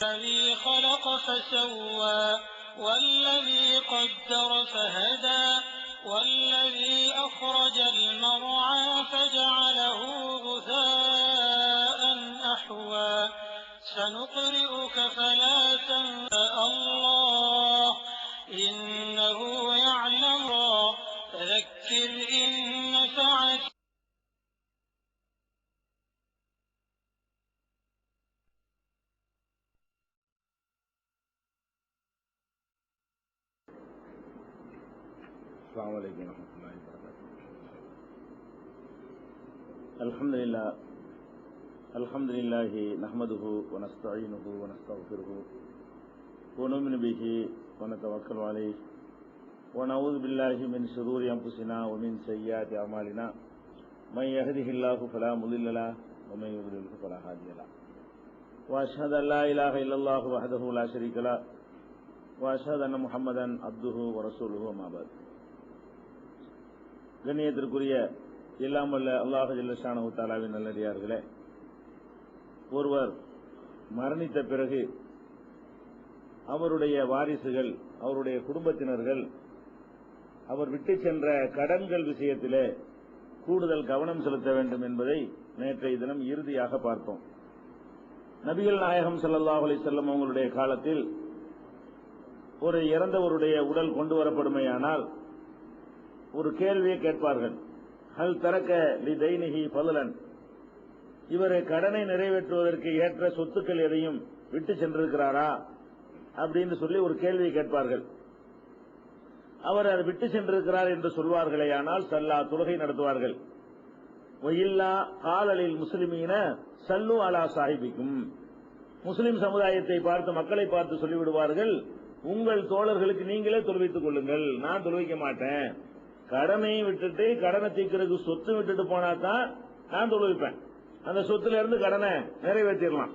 الذي خلق فسوى والذي قدر فهدى والذي أخرج المرعى فجعله غثاء أحوى سنقرئك فلا تنسى الله إنه يعلم فذكر إن نفعت السلام عليكم ورحمة الله وبركاته. الحمد لله نحمده ونستعينه ونستغفره ونؤمن به ونتوكل عليه ونعوذ بالله من شرور أنفسنا ومن سيئات أعمالنا من يهده الله فلا مضل له ومن يضلل فلا هادي له وأشهد أن لا إله إلا الله وحده لا شريك له وأشهد أن محمدا عبده ورسوله وما بعد. கண்ணியத்திற்குரிய இல்லாமல்ல அல்லாஹ் ஜல்ல ஷானஹு தஆலாவின் நல்லடியார்களே, ஒருவர் மரணித்த பிறகு அவருடைய வாரிசுகள், அவருடைய குடும்பத்தினர்கள் அவர் விட்டு சென்ற கடன்கள் விஷயத்திலே கூடுதல் கவனம் செலுத்த வேண்டும் என்பதை நேற்றைய தினம் இறுதியாக பார்த்தோம். நபிகள் நாயகம் ஸல்லல்லாஹு அலைஹி வஸல்லம் அவங்களுடைய காலத்தில் ஒரு இறந்தவருடைய உடல் கொண்டு வரப்படுமையானால் ஒரு கேள்வியை கேட்பார்கள், ஹல் தரக்க லிதைனிஹி ஃபதுலன், இவரை கடனை நிறைவேற்றுவதற்கு ஏற்ற சொத்துக்கள் எதையும் விட்டு சென்றிருக்கிறாரா அப்படின்னு சொல்லி ஒரு கேள்வியை கேட்பார்கள். அவர் அதை விட்டு சென்றிருக்கிறார் என்று சொல்வார்களே ஆனால் சல்லா தொழுகை நடத்துவார்கள். வயில்லா காலலில் முஸ்லிமீன சல்லு அலா சாஹிபிக்கும், முஸ்லிம் சமுதாயத்தை பார்த்து, மக்களை பார்த்து சொல்லிவிடுவார்கள், உங்கள் தோழர்களுக்கு நீங்களே தொழுவித்துக் கொள்ளுங்கள், நான் தொழுவிக்க மாட்டேன். கடனை விட்டுட்டு கடனை தீர்க்கிறதுக்கு சொத்து விட்டுட்டு போனா தான் நான் தொழுவிப்பேன். அந்த சொத்துல இருந்து கடனை நிறைவேற்றிடலாம்.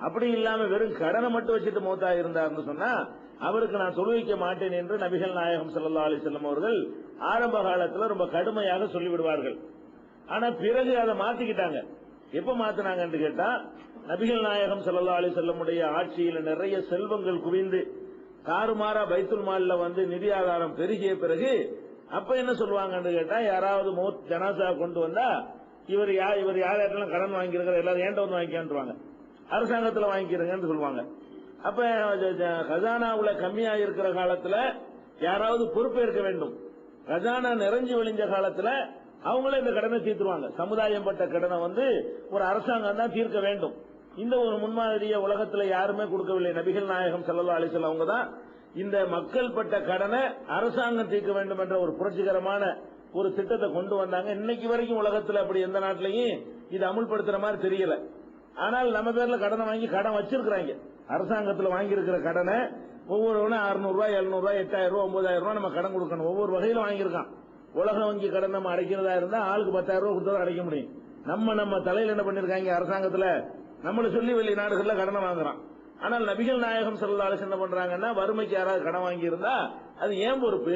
அப்படி இல்லாம வெறும் கடனை மட்டும் வச்சுட்டு மௌத்தா இருந்தார்னு சொன்னா அவருக்கு நான் தொழுவிக்க மாட்டேன் என்று நபிகள் நாயகம் ஸல்லல்லாஹு அலைஹி வஸல்லம் அவர்கள் ஆரம்ப காலத்தில் ரொம்ப கடுமையாக சொல்லிவிடுவார்கள். ஆனா பிறகு அதை மாத்திக்கிட்டாங்க. எப்ப மாத்தினாங்கன்னு கேட்டா, நபிகள் நாயகம் ஸல்லல்லாஹு அலைஹி வஸல்லம் உடைய ஆட்சியில் நிறைய செல்வங்கள் குவிந்து தாறுமாறா பைத்துல் மால்ல நிதி ஆதாரம் பெருகிய பிறகு அப்ப என்ன சொல்லுவாங்கன்னு கேட்டா, யாராவது ஜனாசா கொண்டு வந்தா இவர் யாரெல்லாம் கடன் வாங்கியிருக்கிற எல்லாரும் ஏண்ட வாங்கிக்கான்றாங்க, அரசாங்கத்தில் வாங்கிக்கிறங்கன்னு சொல்லுவாங்க. அப்ப கஜானாவுல கம்மியா இருக்கிற காலத்துல யாராவது பொறுப்பேற்க வேண்டும். கஜானா நிறைஞ்சு விழிஞ்ச காலத்துல அவங்களே இந்த கடனை தீர்த்துருவாங்க. சமுதாயம் பட்ட கடனை ஒரு அரசாங்கம் தான் தீர்க்க வேண்டும். இந்த ஒரு முன்மாதிரிய உலகத்துல யாருமே கொடுக்கவில்லை. நபிகள் நாயகம் ஸல்லல்லாஹு அலைஹி வஸல்லம் அவங்க தான் இந்த மக்கள் பட்ட கடனை அரசாங்கம் தீர்க்க வேண்டும் என்ற ஒரு புரட்சிகரமான ஒரு திட்டத்தை கொண்டு வந்தாங்க. இன்னைக்கு வரைக்கும் உலகத்தில் அப்படி எந்த நாட்டிலையும் இது அமுல்படுத்துற மாதிரி தெரியல. ஆனால் நம்ம பேர்ல கடனை வாங்கி கடன் வச்சிருக்கிறாங்க. அரசாங்கத்தில் வாங்கி இருக்கிற கடனை ஒவ்வொருவனும் 600 ரூபாய், 700 ரூபாய், 8000 ரூபாய், 9000 ரூபாய் நம்ம கடன் கொடுக்கணும். ஒவ்வொரு வகையில வாங்கியிருக்கான். உலக வங்கி கடன் நம்ம அடைக்கிறதா இருந்தா ஆளுக்கு 10,000 ரூபாய் கொடுத்தா அடைக்க முடியும். நம்ம தலையில என்ன பண்ணிருக்காங்க, அரசாங்கத்துல நம்மள சொல்லி வெளிநாடுகள்ல கடனை வாங்குறான். ஆனால் நபிகள் நாயகம் ஸல்லல்லாஹு அலைஹி வஸல்லம் என்ன பண்றாங்கன்னா, வறுமைக்கு யாராவது கடன் வாங்கி இருந்தா அது ஏன் பொறுப்பு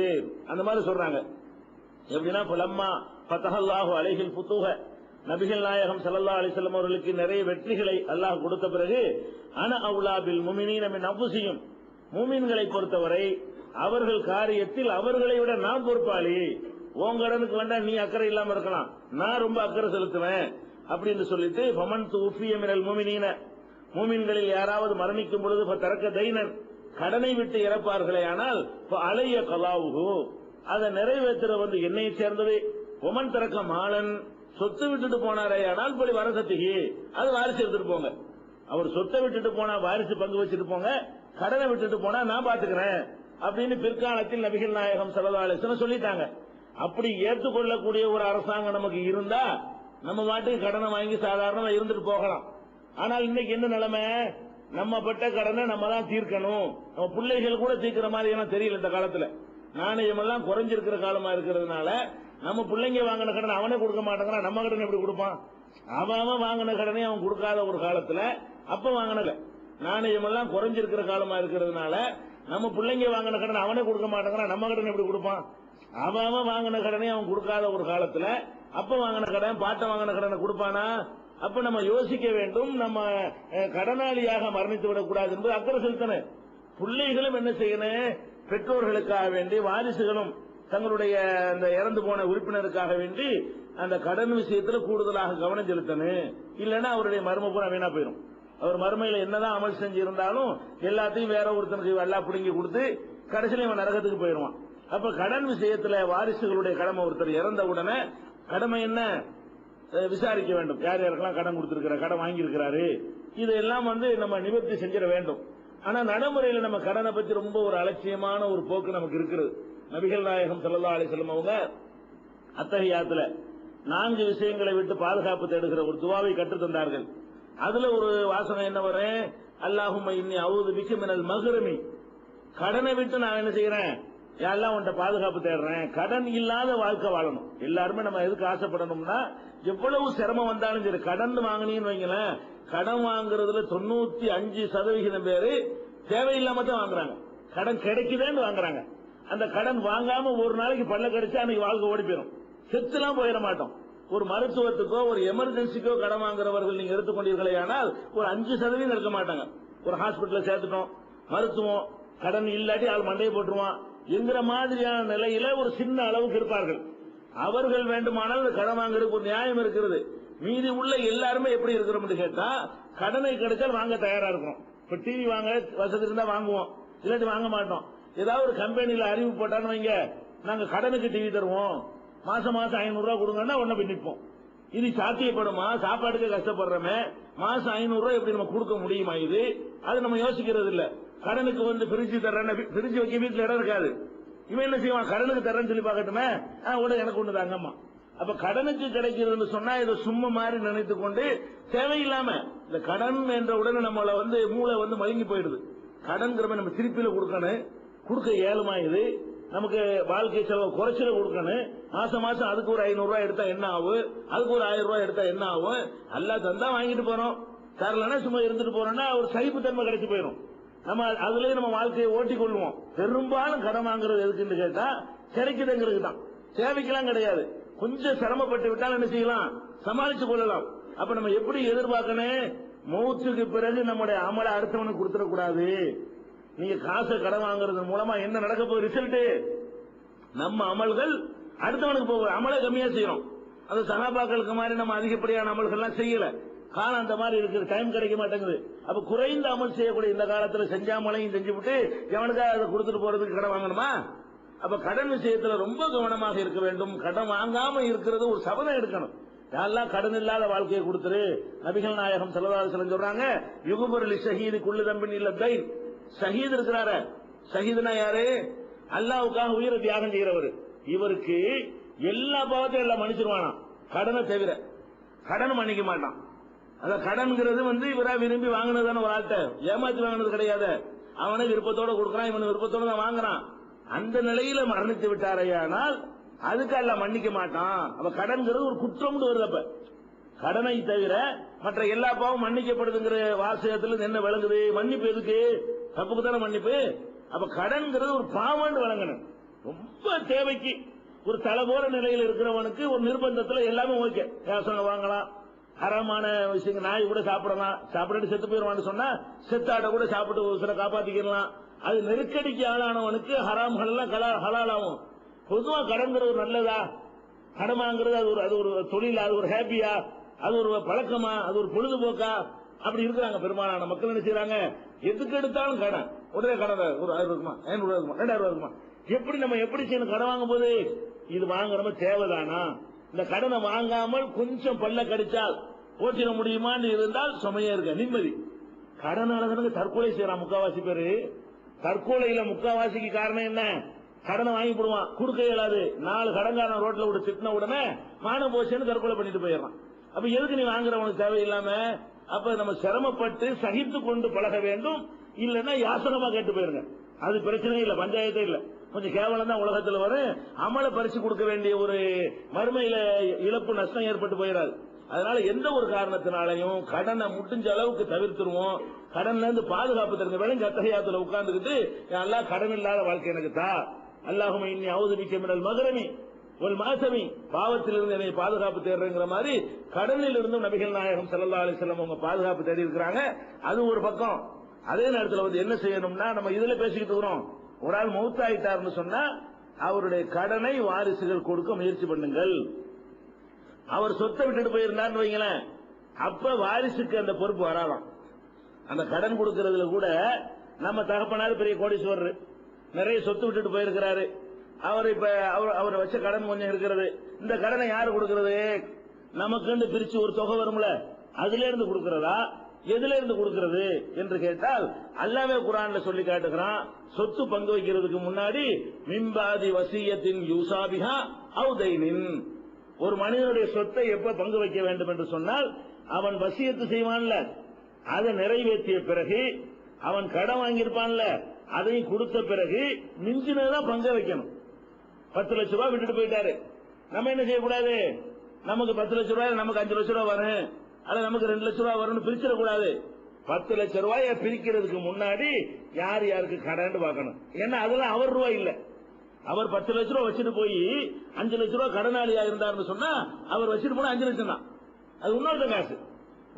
அந்த மாதிரி சொல்றாங்க. எப்படின்னா, ஃபலம்மா ஃபதஹல்லாஹு அலைஹில் ஃபுதூஹ, நபிகள் நாயகம் ஸல்லல்லாஹு அலைஹி வஸல்லம் அவர்களுக்கு நிறைய வெற்றிகளை அல்லாஹ் கொடுத்த பிறகு, அன அவுலா பில் முஃமினீன மின் அன்ஃபுஸிஹிம், முஃமின்களை பொறுத்தவரை அவர்கள் காரியத்தில் அவர்களை விட நான் பொறுப்பாளி. உன் கடனுக்கு வேண்டாம், நீ அக்கறை இல்லாம இருக்கலாம், நான் ரொம்ப அக்கறை செலுத்துவேன் அப்படின்னு சொல்லிட்டு, ஃபமன் துஃபிய மினல் முஃமினீன, மூமின்களில் யாராவது மரணிக்கும் பொழுது தரக்க தைனன், கடனை விட்டு இறப்பார்களே ஆனால் அலைய கலாவுகு, அதை நிறைவேற்ற என்னை சேர்ந்தது. ஒமன் தரக்க மாலன், சொத்து விட்டுட்டு போனாரே ஆனால் போய் வரசத்துகி, அது வாரிசு எடுத்துட்டு போங்க. அவர் சொத்தை விட்டுட்டு போனா வாரிசு பங்கு வச்சுட்டு போங்க, கடனை விட்டுட்டு போனா நான் பாத்துக்கிறேன் அப்படின்னு பிற்காலத்தில் நபிகள் நாயகம் ஸல்லல்லாஹு அலைஹி வஸல்லம் சொல்லிட்டாங்க. அப்படி ஏற்றுக்கொள்ளக்கூடிய ஒரு அரசாங்கம் நமக்கு இருந்தா நம்ம பாட்டுக்கு கடனை வாங்கி சாதாரணமா இருந்துட்டு போகலாம். ஆனால் இன்னைக்கு என்ன நிலைமை, நம்ம பட்ட கடனை நம்ம தான் தீர்க்கணும். நம்ம பிள்ளைகள் கூட தீர்க்கிற மாதிரி எல்லாம் தெரியல. இந்த காலத்துல நாணயம் எல்லாம் குறைஞ்சிருக்கிற காலமா இருக்கிறதுனால நம்ம பிள்ளைங்க வாங்கின கடனை அவனே கொடுக்க மாட்டேங்கிறான். நம்ம கடனை எப்படி கொடுப்பான்? அவன் வாங்கின கடனை அவன் கொடுக்காத ஒரு காலத்துல அப்ப வாங்கினல நாணயம் எல்லாம் குறைஞ்சிருக்கிற காலமா இருக்கிறதுனால நம்ம பிள்ளைங்க வாங்கின கடனை அவனே கொடுக்க மாட்டேங்கிறான். நம்ம கடனை எப்படி கொடுப்பான்? அவன் வாங்கின கடனை அவன் கொடுக்காத ஒரு காலத்துல அப்ப வாங்கின கடன், பாட்ட வாங்கின கடனை கொடுப்பானா? அப்ப நம்ம யோசிக்க வேண்டும், நம்ம கடனாளியாக மரணித்து விடக்கூடாது என்பது அக்கறை செலுத்தணும். பிள்ளைகளும் என்ன செய்யணும், பெற்றோர்களுக்காக வேண்டி வாரிசுகளும் தங்களுடைய அந்த இறந்து போன உறுப்பினருக்காக வேண்டி அந்த கடன் விஷயத்துல கூடுதலாக கவனம் செலுத்தணும். இல்லைன்னா அவருடைய மர்ம பூரா வீணா போயிடும். அவர் மர்மையில என்னதான் அமல் செஞ்சு இருந்தாலும் எல்லாத்தையும் வேற ஒருத்தனுக்கு எல்லாம் பிடுங்கி கொடுத்து கடைசியில இவன் நரகத்துக்கு போயிடுவான். அப்ப கடன் விஷயத்துல வாரிசுகளுடைய கடமை, ஒருத்தர் இறந்த உடனே கடமை என்ன, விசாரிக்க வேண்டும். யார் யாருக்கெல்லாம் கடன் கொடுத்திருக்கிற, கடன் வாங்கியிருக்கிறாரு, இதெல்லாம் நம்ம நிவர்த்தி செஞ்சிட வேண்டும். ஆனா நடைமுறையில் நம்ம கடனை பத்தி ரொம்ப ஒரு அலட்சியமான ஒரு போக்கு நமக்கு இருக்கிறது. நபிகள் நாயகம் ஸல்லல்லாஹு அலைஹி வஸல்லம் அவங்க அத்தஹியாத்துல 4 விஷயங்களை விட்டு பாதுகாப்பு தேடுகிற ஒரு துவாவை கற்றுத் தந்தார்கள். அதுல ஒரு வாசகம் என்ன வரும், அல்லாஹும்ம இன்னி அஊது பிக்க மினல் மக்ரமி, கடனை விட்டு நான் என்ன செய்யறேன், எல்லாம் உன்கிட்ட பாதுகாப்பு தேடுறேன். கடன் இல்லாத வாழ்க்கை வாழணும். எல்லாருமே நம்ம எதுக்கு ஆசைப்படணும்னா, எவ்வளவு சிரமம் வந்தாலும் சரி, கடன் வாங்கினீங்கன்னு வைங்களேன், கடன் வாங்குறதுல 95% பேரு தேவையில்லாம தான் வாங்குறாங்க. கடன் கிடைக்குதேன்னு வாங்குறாங்க. அந்த கடன் வாங்காம ஒரு நாளைக்கு பல்ல கடிச்சா அன்னைக்கு வாழ்க்கை ஓடி போயிடும். செத்துலாம் போயிட மாட்டோம். ஒரு மருத்துவத்துக்கோ ஒரு எமர்ஜென்சிக்கோ கடன் வாங்குறவர்கள் நீங்க எடுத்துக்கொண்டீர்களே ஆனால் ஒரு 5% இருக்க மாட்டாங்க. ஒரு ஹாஸ்பிட்டல சேர்த்துட்டோம், மருத்துவம் கடன் இல்லாட்டி ஆள் மண்டையை போட்டுருவான் என்கிற மாதிரியான நிலையில ஒரு சின்ன அளவுக்கு இருப்பார்கள். அவர்கள் வேண்டுமானால் கடன் வாங்குறதுக்கு ஒரு நியாயம் இருக்கிறது. மீதி உள்ள எல்லாருமே எப்படி இருக்கிறோம் கேட்டா, கடனை கிடைச்சால் வாங்க தயாரா இருக்கிறோம். இப்ப டிவி வாங்க வசதி இருந்தா வாங்குவோம், இல்லாட்டி வாங்க மாட்டோம். ஏதாவது ஒரு கம்பெனியில அறிவு போட்டான்னு வைங்க, நாங்க கடனுக்கு டிவி தருவோம், மாசம் மாசம் 500 ரூபாய் கொடுங்கன்னா உடனே போய் நிற்போம். இது சாத்தியப்படுமா? சாப்பாட்டுக்கு கஷ்டப்படுறோமே, மாசம் 500 ரூபாய் எப்படி நம்ம கொடுக்க முடியுமா? இது அது நம்ம யோசிக்கிறது இல்ல. கடனுக்கு பிரிட்ஜ் தர்றேன்னு, பிரிட்ஜ் வைக்க வீட்டுல இடம் இருக்காது. இவன் என்ன செய்வான், கடனுக்கு தர்றேன்னு சொல்லி பார்க்கட்டுமே, உடனே எனக்கு ஒண்ணு தாங்கம்மா. அப்ப கடனுக்கு கிடைக்கிறதுன்னு சொன்னா இதை சும்மா மாதிரி நினைத்து கொண்டு தேவையில்லாம இந்த கடன் என்ற உடனே நம்மள மூளை மழுங்கி போயிடுது. கடன்கிற நம்ம திருப்பியில கொடுக்கணும், கொடுக்க ஏழுமா இது நமக்கு வாழ்க்கை செலவு குறைச்சல கொடுக்கணும். மாசம் மாசம் அதுக்கு ஒரு 500 ரூபாய் எடுத்தா என்ன ஆகும், அதுக்கு ஒரு 1000 ரூபாய் எடுத்தா என்ன ஆகும்? அல்லா தந்தா வாங்கிட்டு போறோம், தரலன்னா சும்மா இருந்துட்டு போறோம்னா ஒரு சகிப்புத்தன்மை கிடைச்சு போயிடும். நம்ம அதுலயே நம்ம வாழ்க்கையை ஓட்டி கொள்வோம். பெரும்பாலும் கடன் வாங்குறது எதுக்குன்னு கேட்டா கிடைக்குதுங்கிறது தான், தேவைக்கெல்லாம் கிடையாது. கொஞ்சம் சிரமப்பட்டு விட்டால் என்ன செய்யலாம், சமாளிச்சு கொள்ளலாம். அப்ப நம்ம எப்படி எதிர்பார்க்கணும், மௌத்துக்கு பிறகு நம்முடைய அமலை அடுத்தவனுக்கு கொடுத்துடக்கூடாது. நீங்க காசை கடன் வாங்குறது மூலமா என்ன நடக்க போகுது, ரிசல்ட் நம்ம அமல்கள் அடுத்தவனுக்கு போகுது. அமலை கம்மியா செய்யறோம். அது சகாபாக்களுக்கு மாதிரி நம்ம அதிகப்படியான அமல்கள் எல்லாம் செய்யல. காலம் அந்த மாதிரி இருக்குது, டைம் கிடைக்க மாட்டேங்குது. அப்ப குறைந்த அமல் செய்யக்கூடிய இந்த காலத்துல செஞ்சாமலையும் செஞ்சு விட்டு எவனுக்காக அதை கொடுத்துட்டு போறதுக்கு கடன் வாங்கணுமா? அப்ப கடன் விஷயத்துல ரொம்ப கவனமாக இருக்க வேண்டும். கடன் வாங்காம இருக்கிறது ஒரு சபதம் எடுக்கணும். யாரெல்லாம் கடன் இல்லாத வாழ்க்கையை கொடுத்துரு. நபிகள் நாயகம் ஸல்லல்லாஹு அலைஹி வஸல்லம் சொல்றாங்க, யுகுபர் ஷஹீது குல்லு தம்பின் இல்ல தைன். ஷஹீத் இருக்கிறாரு, ஷஹீதுனா யாரு, அல்லாஹ்வுக்காக உயிரை தியாகம் செய்கிறவர். இவருக்கு எல்லா பாவத்தையும் எல்லாம் மன்னிச்சிருவானா, கடனை தவிர. கடன் மன்னிக்க மாட்டான். அத கடன்கிறது இவரா விரும்பி வாங்கினதான ஒரு ஆள்கிட்ட ஏமாத்தி வாங்கினது கிடையாது. அவனை விருப்பத்தோட கொடுக்கறான், இவன் விருப்பத்தோட தான் வாங்குறான். அந்த நிலையில மரணித்து விட்டாரையானால் அதுக்கு அல்ல மன்னிக்க மாட்டான். அப்ப கடன்கிறது ஒரு குற்றம் வருது. அப்ப கடனை தவிர மற்ற எல்லா பாவம் மன்னிக்கப்படுதுங்கிற வாசகத்துல என்ன விளங்குது, மன்னிப்பு எதுக்கு, தப்புக்கு தானே மன்னிப்பு. அப்ப கடன்கிறது ஒரு பாவம் வழங்கணும். ரொம்ப தேவைக்கு ஒரு தலை போற நிலையில் இருக்கிறவனுக்கு ஒரு நிர்பந்தத்துல எல்லாமே ஓகே, யாசனை வாங்கலாம், ஹராமான விஷயங்கள் நாய் கூட சாப்பிடலாம், சாப்பிட்டு செத்து போயிருவான்னு சொன்னா செத்தாட்ட கூட சாப்பிட்டு சில காப்பாத்திக்கலாம். அது நெருக்கடிக்கு ஆளானவனுக்கு ஹராம்கள் எல்லாம் ஹலாலாகும். பொதுவா கடன்கிறது ஒரு நல்லதா, கடன் வாங்குறது அது ஒரு தொழில், அது ஒரு ஹேப்பியா, அது ஒரு பழக்கமா, அது ஒரு பொழுதுபோக்கா, அப்படி இருக்கிறாங்க பெரும்பாலான மக்கள். என்ன செய்யறாங்க, எதுக்கு எடுத்தாலும் கடன், உடனே கடன் ஒரு 1000 இருக்குமா, 500 இருக்குமா, 2000 இருக்குமா, எப்படி நம்ம எப்படி செய்யணும் கடன் வாங்கும் போது, இது வாங்குறம தேவைதானா, இந்த கடனை வாங்காமல் கொஞ்சம் பல்ல கடிச்சால் ஓட்டிட முடியுமான்னு இருந்தால் சுமையா இருக்க நிம்மதி. கடனாளர்களுக்கு தற்கொலை செய்யறான் முக்காவாசி பேரு. தற்கொலையில முக்காவாசிக்கு காரணம் என்ன, கடனை வாங்கி போடுவான், கொடுக்க இயலாது. 4 கடன்காரன் ரோட்ல விட்டு திட்டின உடனே மானம் போச்சுன்னு தற்கொலை பண்ணிட்டு போயிடறான். அப்ப எதுக்கு நீ வாங்குறவனுக்கு தேவையில்லாம. அப்ப நம்ம சிரமப்பட்டு சகித்து கொண்டு பழக வேண்டும். இல்லன்னா யாசனமா கேட்டு போயிருங்க, அது பிரச்சனை இல்ல, பஞ்சாயத்தே இல்ல. கொஞ்சம் கேவலம் தான் உலகத்துல வரும். அமலை பறிச்சு கொடுக்க வேண்டிய ஒரு மறுமையில இழப்பு நஷ்டம் ஏற்பட்டு போயிடாது. அதனால எந்த ஒரு காரணத்தினாலையும் கடனை முடிஞ்ச அளவுக்கு தவிர்த்துருவோம். கடன்ல இருந்து பாதுகாப்பு தெரிஞ்ச வேலை அத்தஹியாத்துல உட்கார்ந்துக்கிட்டு அல்லாஹ் கடன் இல்லாத வாழ்க்கை எனக்கு தா, அல்லாஹும்ம இன்னி அஊது பிக்க மினல் மக்ரமி, ஒரு மாசமி பாவத்திலிருந்து என்னை பாதுகாப்பு தேடுறங்கிற மாதிரி கடனில் இருந்தும் நபிகள் நாயகம் ஸல்லல்லாஹு அலைஹி வஸல்லம் அவங்க பாதுகாப்பு தேடி இருக்கிறாங்க. அது ஒரு பக்கம். அதே நேரத்தில் வந்து என்ன செய்யணும்னா, நம்ம இதுல பேசிக்கிட்டு இருக்கிறோம், ஒரு ஆள் மௌத்தாயிட்டார்னு சொன்னா அவருடைய கடனை வாரிசுகள் கொடுக்க முயற்சி பண்ணுங்கள். அவர் சொத்தை விட்டுட்டு போயிருந்தான்னு வைங்களேன், அப்ப வாரிசுக்கு அந்த பொறுப்பு வராலாம். அந்த கடன் கொடுக்கறதுல கூட நம்ம தகப்பனார் பெரிய கோடீஸ்வரர், நிறைய சொத்து விட்டுட்டு போயிருக்கிறாரு. அவர் இப்ப அவர் வச்ச கடன் கொஞ்சம் இருக்கிறது. இந்த கடனை யாரு கொடுக்கிறது? நமக்கு பிரிச்சு ஒரு தொகை வரும்ல, அதுல இருந்து கொடுக்கிறதா, எதுல இருந்து கொடுக்கிறது என்று கேட்டால் அல்லாஹ்வே குர்ஆன்ல சொல்லி காட்டுகிறான், சொத்து பங்கு வைக்கிறதுக்கு முன்னாடி மின்பாதி வசியத்தின் யூசாபிஹா அவ் தைனின். ஒரு மனிதனுடைய சொத்தை எப்ப பங்கு வைக்க வேண்டும் என்று சொன்னால், அவன் வசியத்து செய்வான்ல, அதை நிறைவேற்றிய பிறகு, அவன் கடன் வாங்கியிருப்பான்ல, அதை கொடுத்த பிறகு மிஞ்சினதான் பங்க வைக்கணும். 10 லட்சம் ரூபாய் விட்டுட்டு போயிட்டாரு, நம்ம என்ன செய்யக்கூடாது, நமக்கு 10 லட்சம் ரூபாய் நமக்கு 5 லட்சம் ரூபாய் வரும், அல்ல நமக்கு 2 லட்சம் ரூபாய் வரும்னு பிரிச்சிடக்கூடாது. 10 லட்சம் ரூபாயை பிரிக்கிறதுக்கு முன்னாடி யார் யாருக்கு கடன் பார்க்கணும். ஏன்னா அதெல்லாம் அவர் ரூபாய் இல்ல. அவர் 10 லட்சம் ரூபாய் வச்சுட்டு போய் 5 லட்சம் ரூபாய் கடனாளியா இருந்தாருன்னு சொன்னா அவர் வச்சுட்டு போனா 5 லட்சம் தான். அது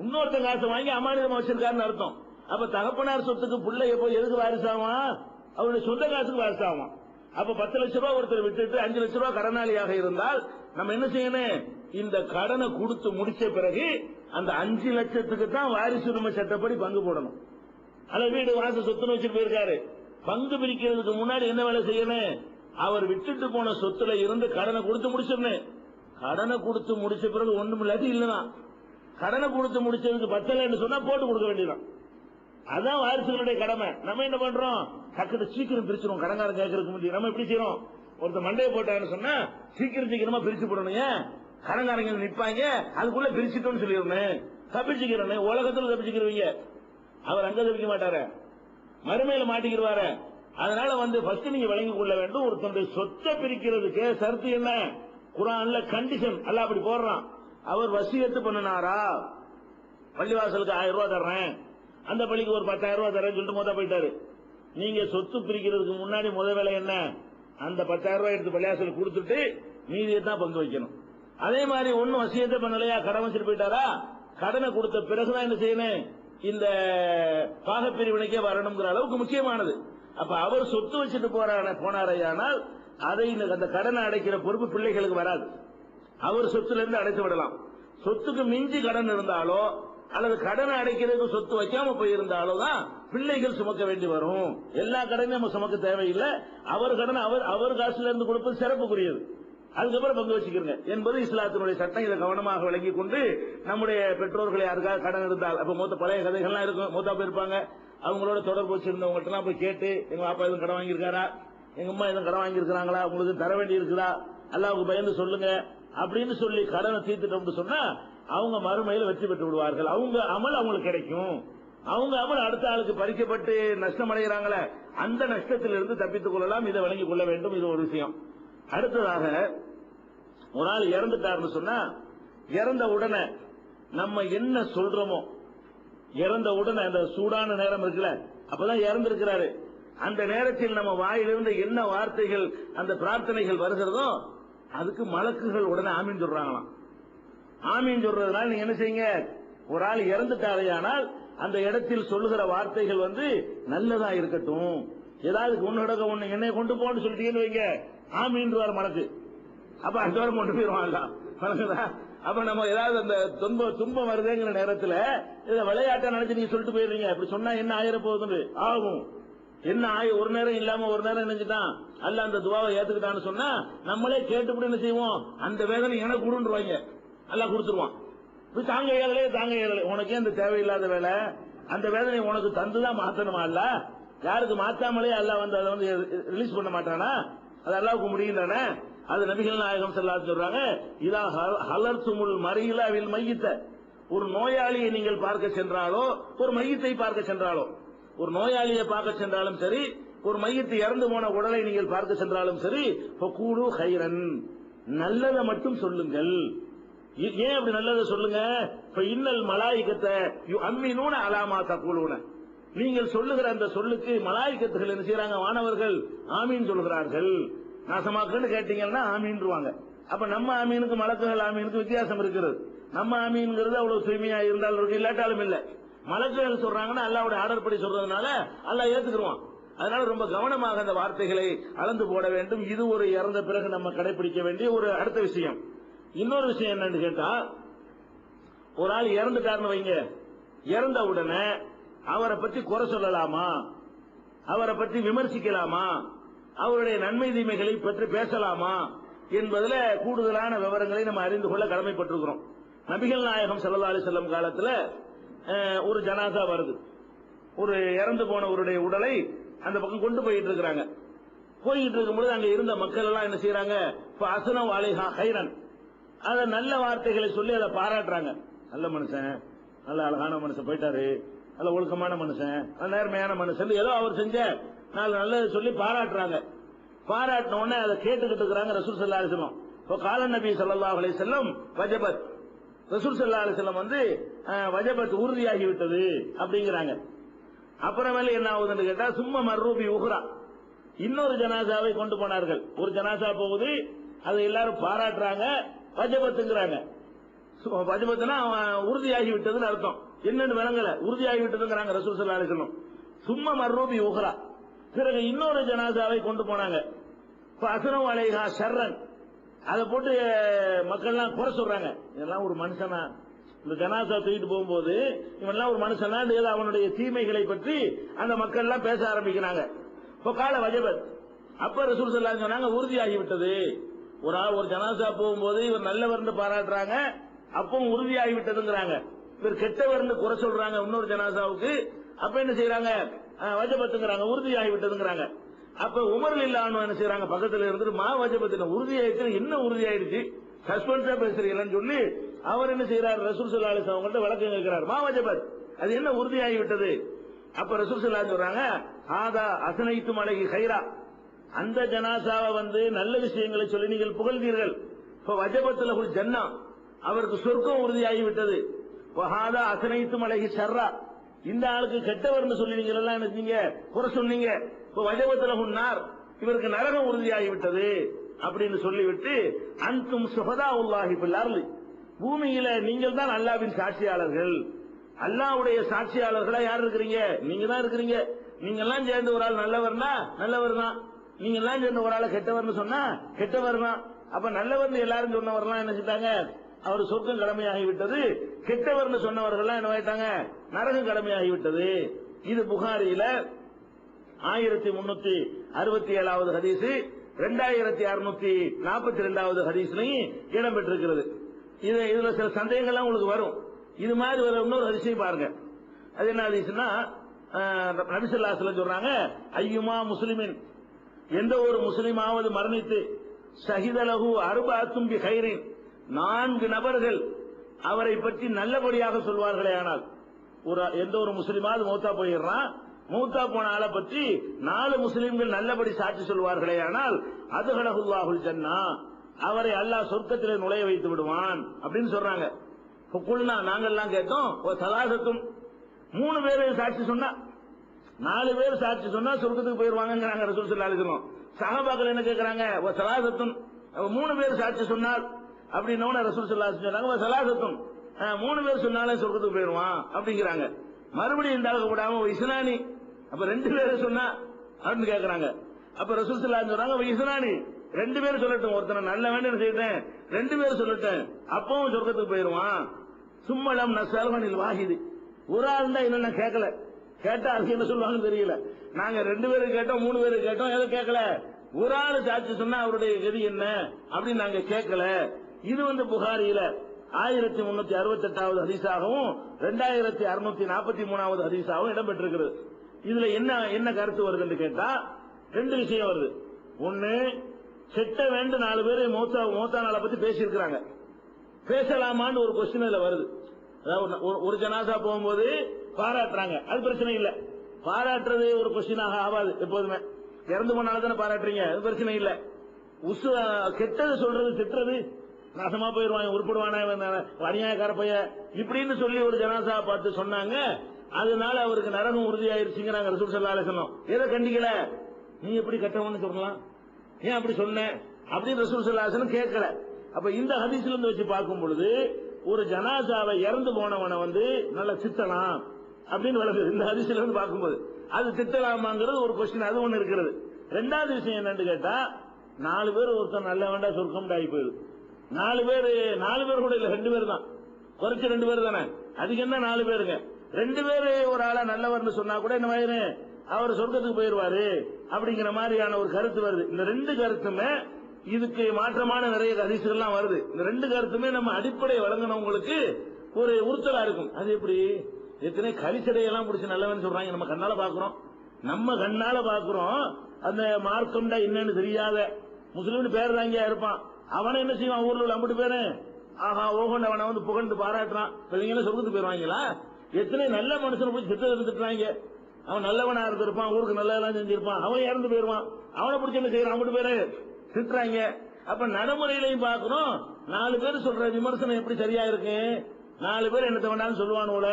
இன்னொருத்த காசு வாங்கி அமானிதமா வச்சிருக்காருன்னு அர்த்தம். அப்ப தகப்பனார் சொத்துக்கு பிள்ளை போய் எதுக்கு வாரிசாவான்? அவருடைய சொந்த காசுக்கு வாரிசாவான். அப்ப 10 லட்சம் ரூபாய் ஒருத்தர் விட்டுட்டு 5 லட்சம் ரூபாய் கடனாளியாக இருந்தால் நம்ம என்ன செய்யணும்? இந்த கடனை கொடுத்து முடிச்ச பிறகு அந்த 5 லட்சத்துக்கு தான் வாரிசு உரிமை சட்டப்படி பங்கு போடணும். அல்ல வீடு வாச சொத்துன்னு வச்சுட்டு போயிருக்காரு, பங்கு பிரிக்கிறதுக்கு முன்னாடி என்ன வேலை செய்யணும்? அவர் விட்டுட்டு போன சொத்துல இருந்து கடனை கொடுத்து முடிச்சிடணும். கடனை கொடுத்து முடிச்ச பிறகு ஒண்ணும் இல்லாட்டி இல்லைன்னா, கடனை கொடுத்து முடிச்சதுக்கு 10 சொன்னா போட்டு கொடுக்க வேண்டியதான். அதான் வாரிசுகளுடைய கடமை. நம்ம என்ன பண்றோம்? டக்குனு சீக்கிரம் பிரிச்சிடும், கடன்காரன் கேட்கறதுக்கு முடியும். நம்ம எப்படி செய்யறோம்? ஒருத்தர் மண்டையை போட்டான்னு சொன்னா சீக்கிரமா பிரிச்சு போடணும். ஏன்? கடன்காரங்க நிற்பாங்க, அதுக்குள்ள பிரிச்சுட்டோம்னு சொல்லிடணும், தப்பிச்சுக்கிறேன். உலகத்துல தப்பிச்சுக்கிறவங்க, அவர் அங்க தப்பிக்க மாட்டாரு, மறுமையில மாட்டிக்கிடுவாரு. அதனால ஃபர்ஸ்ட் நீங்க வழங்கிக் கொள்ள வேண்டும். ஒருத்தருடைய சொத்தை பிரிக்கிறதுக்கு சர்த்து என்ன? குர்ஆன்ல கண்டிஷன் அல்லாஹ் அப்படி போடுறான். அவர் வசியத்து பண்ணினாரா, பள்ளிவாசலுக்கு 1000 ரூபாய் தர்றேன், அந்த பள்ளிக்கு ஒரு 10,000 ரூபாய் தரேன்னு சொல்லிட்டு மொத்தம் போயிட்டாரு. நீங்க சொத்து பிரிக்கிறதுக்கு முன்னாடி முதல் வேலை என்ன? அந்த 10,000 ரூபாய் எடுத்து பள்ளிவாசலுக்கு கொடுத்துட்டு மீதியை தான் பங்கு வைக்கணும். அதே மாதிரி ஒன்னும் வசியத்தை பண்ணலையா, கடன் வச்சுட்டு போயிட்டாரா, கடனை கொடுத்த பிறகுதான் என்ன செய்யணும்? இந்த பாகப்பிரிவினைக்கே வரணுங்கிற அளவுக்கு முக்கியமானது. அப்ப அவர் சொத்து வச்சுட்டு போனாரையானால் அதை அந்த கடனை அடைக்கிற பொறுப்பு பிள்ளைகளுக்கு வராது. அவர் சொத்துல இருந்து அடைத்து விடலாம். சொத்துக்கு மிஞ்சி கடன் இருந்தாலோ அல்லது கடனை அடைக்கிறதுக்கு சொத்து வைக்காம போயிருந்தாலோ தான் பிள்ளைகள் சுமக்க வேண்டி வரும். எல்லா கடனையும் நம்ம சுமக்க தேவையில்லை. அவர் கடன் அவர் காசுல இருந்து கொடுப்பது சிறப்புக்குரியது. அதுக்கப்புறம் பங்கு வச்சுக்கிறங்க என்பது இஸ்லாத்தினுடைய சட்டம். இதை கவனமாக விளங்கிக் கொண்டு நம்முடைய பெற்றோர்களை யாருக்காக கடன் இருந்தால், அப்ப பழைய கதைகள்லாம் இருக்கும், மூத்தா போயிருப்பாங்க, அவங்களோட தொடர்பு வச்சிருந்தவங்கள்ட்ட போய் கேட்டு, எங்க அப்பா எதுவும் கடன் வாங்கியிருக்காரா, எங்க அம்மா எதுவும் கடன் வாங்கியிருக்கிறாங்களா, உங்களுக்கு தர வேண்டி இருக்குதா, அல்லாஹ்வுக்கு பயந்து சொல்லுங்க அப்படின்னு சொல்லி கடனை தீர்த்துட்டோம்னு சொன்னா அவங்க மறுமையில வெற்றி பெற்று விடுவார்கள். அவங்க அமல் அவங்களுக்கு கிடைக்கும். அவங்க அமல் அடுத்த ஆளுக்கு பறிக்கப்பட்டு நஷ்டம் அடைகிறாங்களே, அந்த நஷ்டத்திலிருந்து தப்பித்துக் கொள்ளலாம். இதை வழங்கிக் கொள்ள வேண்டும். இது ஒரு விஷயம். அடுத்ததாக, ஒரு ஆள் இறந்துட்டாருன்னு சொன்னா, இறந்த உடனே நம்ம என்ன சொல்றோமோ, இறந்த உடனே அந்த சூடான நேரம் இருக்குல்ல, அப்பதான் இறந்திருக்கிறாரு, அந்த நேரத்தில் நம்ம வாயிலிருந்து என்ன வார்த்தைகள் அந்த பிரார்த்தனைகள் வருகிறதோ அதுக்கு மலக்குகள் உடனே ஆமீன் சொல்றாங்களாம். ஆமீன் சொல்றதுனால நீங்க என்ன செய்யுங்க? ஒரு ஆள் இறந்துட்டாரையானால் அந்த இடத்தில் சொல்லுகிற வார்த்தைகள் நல்லதா இருக்கட்டும். ஏதாவது ஒன்னு என்னை கொண்டு போன்னு சொல்லிட்டீங்கன்னு வைங்க, ஆமீன்றார் மலக்கு. அப்ப அந்த வாரம் கொண்டு போயிருவாங்க. அப்ப நம்ம ஏதாவது அந்த துன்பம் வருதுங்கிற நேரத்தில் இதை விளையாட்டா நினைச்சு நீங்க சொல்லிட்டு போயிருவீங்க. அப்படி சொன்னா என்ன ஆயிர போகுது? ஆகும். என்ன ஒரு நேரம் இல்லாம ஒரு நேரம் நினைச்சுட்டான் அல்ல அந்த துவாவை ஏத்துக்கிட்டான்னு சொன்னா நம்மளே கேட்டுப்படி என்ன செய்வோம்? அந்த வேதனை எனக்கு கொடுன்றுவாங்க, அல்ல கொடுத்துருவான். தாங்க இயலே, உனக்கே அந்த தேவையில்லாத வேலை, அந்த வேதனை உனக்கு தந்துதான் மாத்தணுமா? அல்ல யாருக்கு மாத்தாமலே அல்ல அதை ரிலீஸ் பண்ண மாட்டானா? அது அல்லாவுக்கு முடியும் தானே? அது நபிகள் நாயகம் ஸல்லல்லாஹு அலைஹி சொல்றாங்க, இதா ஹலர்துமுல் மரீல வில் மையித்த, ஒரு நோயாளியை நீங்கள் பார்க்க சென்றாலோ ஒரு மையத்தை பார்க்க சென்றாலோ, ஒரு நோயாளியை பார்க்க சென்றாலும் சரி, ஒரு மையத்தை இறந்து போன உடலை நீங்கள் பார்க்க சென்றாலும் சரி, ஃபகூலு கைரன், நல்லதை மட்டும் சொல்லுங்கள். ஏன் அப்படி நல்லதை சொல்லுங்க? இன்னல் மலாயிகத்தை யுஅம்மினூன அலா மா தகூலூன, நீங்கள் சொல்லுகிற அந்த சொல்லுக்கு மலாயிகத்துகள் என்ன செய்யறாங்க? வானவர்கள் ஆமீன் சொல்கிறார்கள். நாசமாக்குன்னு கேட்டீங்கன்னா ஆமீன்றுவாங்க. அப்ப நம்ம ஆமீனுக்கு மலக்குகள் ஆமீனுக்கு வித்தியாசம் இருக்கிறது. நம்ம ஆமீன்ங்கிறது அவ்வளவு தூய்மையா இருந்தாலும் இருக்கு, இல்லாட்டாலும் இல்ல. மலக்குகள் சொல்றாங்கன்னா அல்லாஹ்வுடைய ஆர்டர் படி சொல்றதுனால அல்லாஹ் ஏத்துக்குருவான். அதனால ரொம்ப கவனமாக அந்த வார்த்தைகளை அளந்து போட வேண்டும். இது ஒரு இறந்த பிறகு நம்ம கடைபிடிக்க வேண்டிய ஒரு அடுத்த விஷயம். இன்னொரு விஷயம் என்னன்னு கேட்டா, ஒரு ஆள் இறந்துட்டாருன்னு வைங்க, இறந்த உடனே அவரை பற்றி குறை சொல்லலாமா, அவரை பற்றி விமர்சிக்கலாமா, அவருடைய நன்மை தீமைகளை பற்றி பேசலாமா என்பதில் கூடுதலான விவரங்களை நம்ம அறிந்து கொள்ள கடமைப்பட்டிருக்கிறோம். நபிகள் நாயகம் ஸல்லல்லாஹு அலைஹி வஸல்லம் காலத்தில் ஒரு ஜனாசா வருது. ஒரு இறந்து போனவருடைய உடலை அந்த பக்கம் கொண்டு போயிட்டு இருக்கிறாங்க. போயிட்டு இருக்கும்போது அங்க இருந்த மக்கள் எல்லாம் என்ன செய்யறாங்க, அஸ்னவ் அலைஹா கைரன், அத நல்ல வார்த்தைகளை சொல்லி அதை பாராட்டுறாங்க. நல்ல மனுஷன், நல்ல அழகான மனுஷன் போயிட்டாரு, நல்ல ஒழுக்கமான மனுஷன், நேர்மையான மனுஷன், ஏதோ அவர் செஞ்ச நல்லது சொல்லி பாராட்டுறாங்க. பாராட்டின உடனே அதை கேட்டுக்கிட்டு இருக்கிறாங்க ரசூல் ஸல்லல்லாஹு அலைஹி வஸல்லம். இப்போ கால நபி ஸல்லல்லாஹு அலைஹி வஸல்லம் வஜபத், ரசூல் ஸல்லல்லாஹு அலைஹி வஸல்லம் வந்து வஜபத் உறுதியாகி விட்டது அப்படிங்கிறாங்க. அப்புறமேல என்ன ஆகுதுன்னு கேட்டா, சும்மா மர்ரூபி உஹ்ரா, இன்னொரு ஜனாசாவை கொண்டு போனார்கள். ஒரு ஜனாசா போகுது, அதை எல்லாரும் பாராட்டுறாங்க, வஜபத்துங்கிறாங்க. வஜபத்துனா உறுதியாகி விட்டதுன்னு அர்த்தம். என்னன்னு விளங்கல, உறுதியாகி விட்டதுங்கிறாங்க ரசூல் ஸல்லல்லாஹு அலைஹி வஸல்லம். சும்மா மர்ரூபி உஹ்ரா, பிறகு இன்னொரு ஜனாசாவை கொண்டு போனாங்க. அஸ்னவ் அலைஹா ஷர்ரன், அதை போட்டு மக்கள்லாம் குறை சொல்றாங்க. இதெல்லாம் ஒரு மனுஷனா, இந்த ஜனாசா தூக்கிட்டு போகும்போது இவன்லாம் ஒரு மனுஷனா, அவனுடைய தீமைகளை பற்றி அந்த மக்கள் எல்லாம் பேச ஆரம்பிக்கிறாங்க. இப்போ கால வஜபத், அப்ப ரசூல் ஸல்லல்லாஹு அலைஹி வஸல்லம் சொன்னாங்க உறுதியாகி விட்டது. ஒரு ஜனாசா போகும்போது இவர் நல்லவர்னு பாராட்டுறாங்க, அப்பவும் உறுதியாகி விட்டதுங்கிறாங்க. இவர் கெட்டவர்னு குறை சொல்றாங்க இன்னொரு ஜனாசாவுக்கு, அப்ப என்ன செய்யறாங்க, வஜபத்துங்கிறாங்க, உறுதியாகி விட்டதுங்கிறாங்க. அப்ப உமர் இல்லாம என்ன செய்யறாங்க, பக்கத்துல இருந்துட்டு மா வஜபத்து, உறுதியாயிடுச்சு, என்ன உறுதியாயிடுச்சு, சஸ்பென்ஸா பேசுறீங்கன்னு சொல்லி அவர் என்ன செய்யறாரு, ரசூல் ஸல்லல்லாஹு அலைஹி வஸல்லம் அவங்கள்ட்ட விளக்கம் கேட்கிறார். மா வஜபத், அது என்ன உறுதியாகி விட்டது? அப்ப ரசூல் ஸல்லல்லாஹு அலைஹி வஸல்லம் சொல்றாங்க, ஆதா அஸ்னைத்தும் அலைஹி கைரா, அந்த ஜனாசாவை வந்து நல்ல விஷயங்களை சொல்லி நீங்கள் புகழ்ந்தீர்கள். இப்ப வஜபத்துல ஒரு ஜன்னா, அவருக்கு சொர்க்கம் உறுதியாகி விட்டது. வஹாதா அஸ்னைத்தும் அலைஹி ஷர்ரா, இந்த ஆளுக்கு கெட்டவர்னு சொல்லி நீங்க எல்லாம் என்ன செஞ்சீங்க, குறை சொன்னீங்க. இப்ப வஜபத்துல உன்னார், இவருக்கு நரகம் உறுதியாகி விட்டது அப்படின்னு சொல்லிவிட்டு, அன்தும் சுஹதாஉல்லாஹி ஃபில் அர்லி, பூமியில நீங்கள் தான் அல்லாஹ்வின் சாட்சியாளர்கள். அல்லாஹ்வுடைய சாட்சியாளர்களா யார் இருக்கிறீங்க? நீங்க தான் இருக்கிறீங்க. நீங்க எல்லாம் சேர்ந்து ஒரு ஆள் நல்லவர்னா நல்லவர் தான், நீங்க எல்லாம் சேர்ந்து ஒரு ஆளை கெட்டவர்னு சொன்னா கெட்டவர் தான். அப்ப நல்லவர்னு எல்லாரும் சொன்னவர்லாம் என்ன செஞ்சாங்க, அவர் சொர்க்கம் கடமையாகி விட்டது. கெட்டவர்னு சொன்னவர்கள் என்ன ஆயிட்டாங்க, நரகம் கடமையாகி விட்டது. இது புகாரியில 1367வது ஹதீஸ், 2642வது ஹதீஸ்லையும் இடம்பெற்றிருக்கிறது. இதுல சில சந்தேகங்கள்லாம் உங்களுக்கு வரும். இது மாதிரி ஒரு இன்னொரு ஹதீஸையும் பாருங்க. அது என்ன ஹதீஸ்னா, நபி ஸல்லல்லாஹு அலைஹி வஸல்லம் சொல்றாங்க, ஐயுமா முஸ்லிமின், எந்த ஒரு முஸ்லிமாவது மரணித்து ஷஹிதலஹு அர்பஅத்தும் பி கைரின், 4 நபர்கள் அவரை பற்றி நல்லபடியாக சொல்வார்களே ஆனால், எந்த ஒரு முஸ்லிமாவது மௌத்தா போயிடுறான், மௌத்தா போன ஆளை பற்றி 4 முஸ்லிம்கள் நல்லபடி சாட்சி சொல்வார்களே ஆனால், அதுஹலஹுல்லாஹுல் ஜன்னா, அவரை அல்லாஹ் சொர்க்கத்திலே நுழைய வைத்து விடுவான் அப்படின்னு சொல்றாங்க. குல்னா, நாங்கெல்லாம் கேட்டோம், சலாசத்தும், 3 பேர் சாட்சி சொன்னா, 4 பேர் சாட்சி சொன்னா சொர்க்கத்துக்கு போயிருவாங்க ரசூல் ஸல்லல்லாஹு அலைஹி வஸல்லம். சஹாபாக்கள் என்ன கேட்கறாங்க, சலாசத்தும், 3 பேர் சாட்சி சொன்னார் அப்படின்னோட ரசூல் ஸல்லல்லாஹு அலைஹி வஸல்லம் சொன்னாங்க, சலாசத்தும், 3 பேர் சொன்னாலே சொர்க்கத்துக்கு போயிருவான் அப்படிங்கிறாங்க. மறுபடியும் இந்த அளவுக்கு விடாம இஸ்லானி, அப்ப 2 பேர் சொன்னா அப்படின்னு கேட்கறாங்க. அப்ப ரசூல் ஸல்லல்லாஹு அலைஹி வஸல்லம் சொன்னாங்க, இஸ்லானி, 2 பேர் சொல்லட்டும், ஒருத்தனை நல்ல வேண்டிய செய்தேன், 2 பேர் சொல்லட்டும், அப்பவும் சொர்க்கத்துக்கு போயிருவான். சும்மலம் நஸ்அலுனில் வாஹிது, ஒரு ஆள் தான் என்னென்ன கேட்கல, கேட்டா அதுக்கு என்ன சொல்லுவாங்கன்னு தெரியல. நாங்க 2 பேருக்கு கேட்டோம், 3 பேருக்கு கேட்டோம், எதை கேட்கல, ஒரு ஆள் சாட்சி சொன்னா அவருடைய கதி என்ன அப்படின்னு நாங்க கேட்கல. இது வந்து புகாரியில 1368வது ஹதீஸாகவும் 2643வது ஹதீஸாகவும் இடம்பெற்றிருக்கிறது. இதுல என்ன கருத்து வருதுன்னு கேட்டா, 2 விஷயம் வருது. ஒன்னு, செட்ட வேண்டு 4 பேர் மௌத்தா நாளை பத்தி பேசியிருக்கிறாங்க, பேசலாமான்னு ஒரு கொஸ்டின் இதுல வருது. அதாவது ஒரு ஜனாசா போகும்போது பாராட்டுறாங்க, அது பிரச்சனை இல்ல. பாராட்டுறது ஒரு கொஸ்டினாக ஆகாது. எப்போதுமே இறந்து போனால தானே பாராட்டுறீங்க, அது பிரச்சனை இல்ல. கெட்டது சொல்றது, திட்டுறது, நாசமா போயிருவாங்க, உருப்படுவான அநியாயக்கார பைய இப்படின்னு சொல்லி ஒரு ஜனாசா பார்த்து சொன்னாங்க. அதனால அவருக்கு நரகம் உறுதியாயிருச்சுங்கிறாங்க ரசூல் ஸல்லல்லாஹு அலைஹி வஸல்லம். எதை கண்டிக்கல, நீ எப்படி கெட்டவன்னு சொல்லலாம், ஏன் அப்படி சொன்ன அப்படின்னு ரசூல் ஸல்லல்லாஹு அலைஹி வஸல்லம் கேட்கல. அப்ப இந்த ஹதீஸ்ல இருந்து வச்சு பார்க்கும் பொழுது ஒரு ஜனாசாவை இறந்து போனவனை நல்ல திட்டலாம் அப்படின்னு வளர்க்குது. இந்த ஹதீஸ்ல இருந்து பார்க்கும்போது அது திட்டலாமாங்கிறது ஒரு கொஸ்டின், அது ஒண்ணு இருக்கிறது. ரெண்டாவது விஷயம் என்னன்னு கேட்டா, 4 பேர் ஒருத்தர் நல்ல வேண்டாம் சொர்க்கம் ஆகி போயிடுது. 4 பேர் கூட இல்ல, 2 பேர் தான், குறைச்சு 2 பேர் தானே, அதுக்கு என்ன 4 பேருங்க. 2 பேரு ஒரு ஆளா நல்லவர்னு சொன்னா கூட என்ன மாதிரி அவர் சொர்க்கத்துக்கு போயிருவாரு அப்படிங்கிற மாதிரியான ஒரு கருத்து வருது. இந்த 2 கருத்துமே இதுக்கு மாற்றமான நிறைய ஹதீஸ்கள்லாம் வருது. இந்த 2 கருத்துமே நம்ம அடிப்படை வழங்கினவங்களுக்கு ஒரு உறுத்தலா இருக்கும். அது எப்படி எத்தனை கரிசடையெல்லாம் பிடிச்சி நல்லவன் சொல்றாங்க, நம்ம கண்ணால பாக்குறோம். அந்த மார்க்கம்டா என்னன்னு தெரியாத முஸ்லீம் பேர் தாங்கியா இருப்பான், அவனை என்ன செய்வான், ஊர்ல உள்ள அம்பிட்டு பேரு ஆஹா ஓகோண்டு அவனை புகழ்ந்து பாராட்டுறான், பிள்ளைங்க சொர்க்கத்துக்கு போயிருவாங்களா? எத்தனை நல்ல மனுஷனை போய் சித்த இருந்துட்டாங்க, அவன் நல்லவனா இருந்திருப்பான், ஊருக்கு நல்லதெல்லாம் செஞ்சிருப்பான், அவன் இறந்து போயிருவான், அவனை பிடிச்சி என்ன செய்யறான், அம்பிட்டு பேரு திட்டுறாங்க. அப்ப நடைமுறையிலையும் பாக்குறோம், 4 பேர் சொல்ற விமர்சனம் எப்படி சரியா இருக்கு, 4 பேர் என்னத்தை வேண்டாலும் சொல்லுவானோல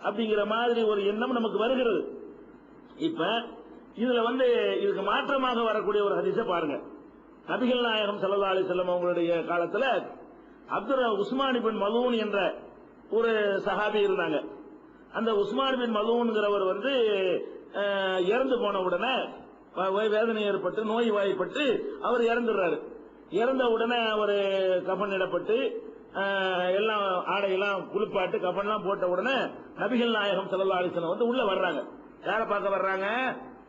அப்படிங்கிற மாதிரி ஒரு எண்ணம் நமக்கு வருகிறது. இப்ப இதுல இதுக்கு மாற்றமாக வரக்கூடிய ஒரு ஹதீஸ பாருங்க. நபிகள் நாயகம் ஸல்லல்லாஹு அலைஹி வஸல்லம் அவங்களுடைய காலத்துல உஸ்மான் இப்னு மலூன் என்ற ஒரு சஹாபி இருந்தாங்க. அந்த உஸ்மான் பின் மலூன்கிறவர் இறந்து போன உடனே வேதனை ஏற்பட்டு நோய்வாய்ப்பட்டு அவர் இறந்துடுறாரு. இறந்த உடனே அவர் கஃனிடப்பட்டு எல்லாம் ஆடையெல்லாம் குளிப்பாட்டு கஃன்லாம் போட்ட உடனே நபிகள் நாயகம் ஸல்லல்லாஹு அலைஹி வஸல்லம் உள்ள வர்றாங்க. யாரை பார்க்க வர்றாங்க?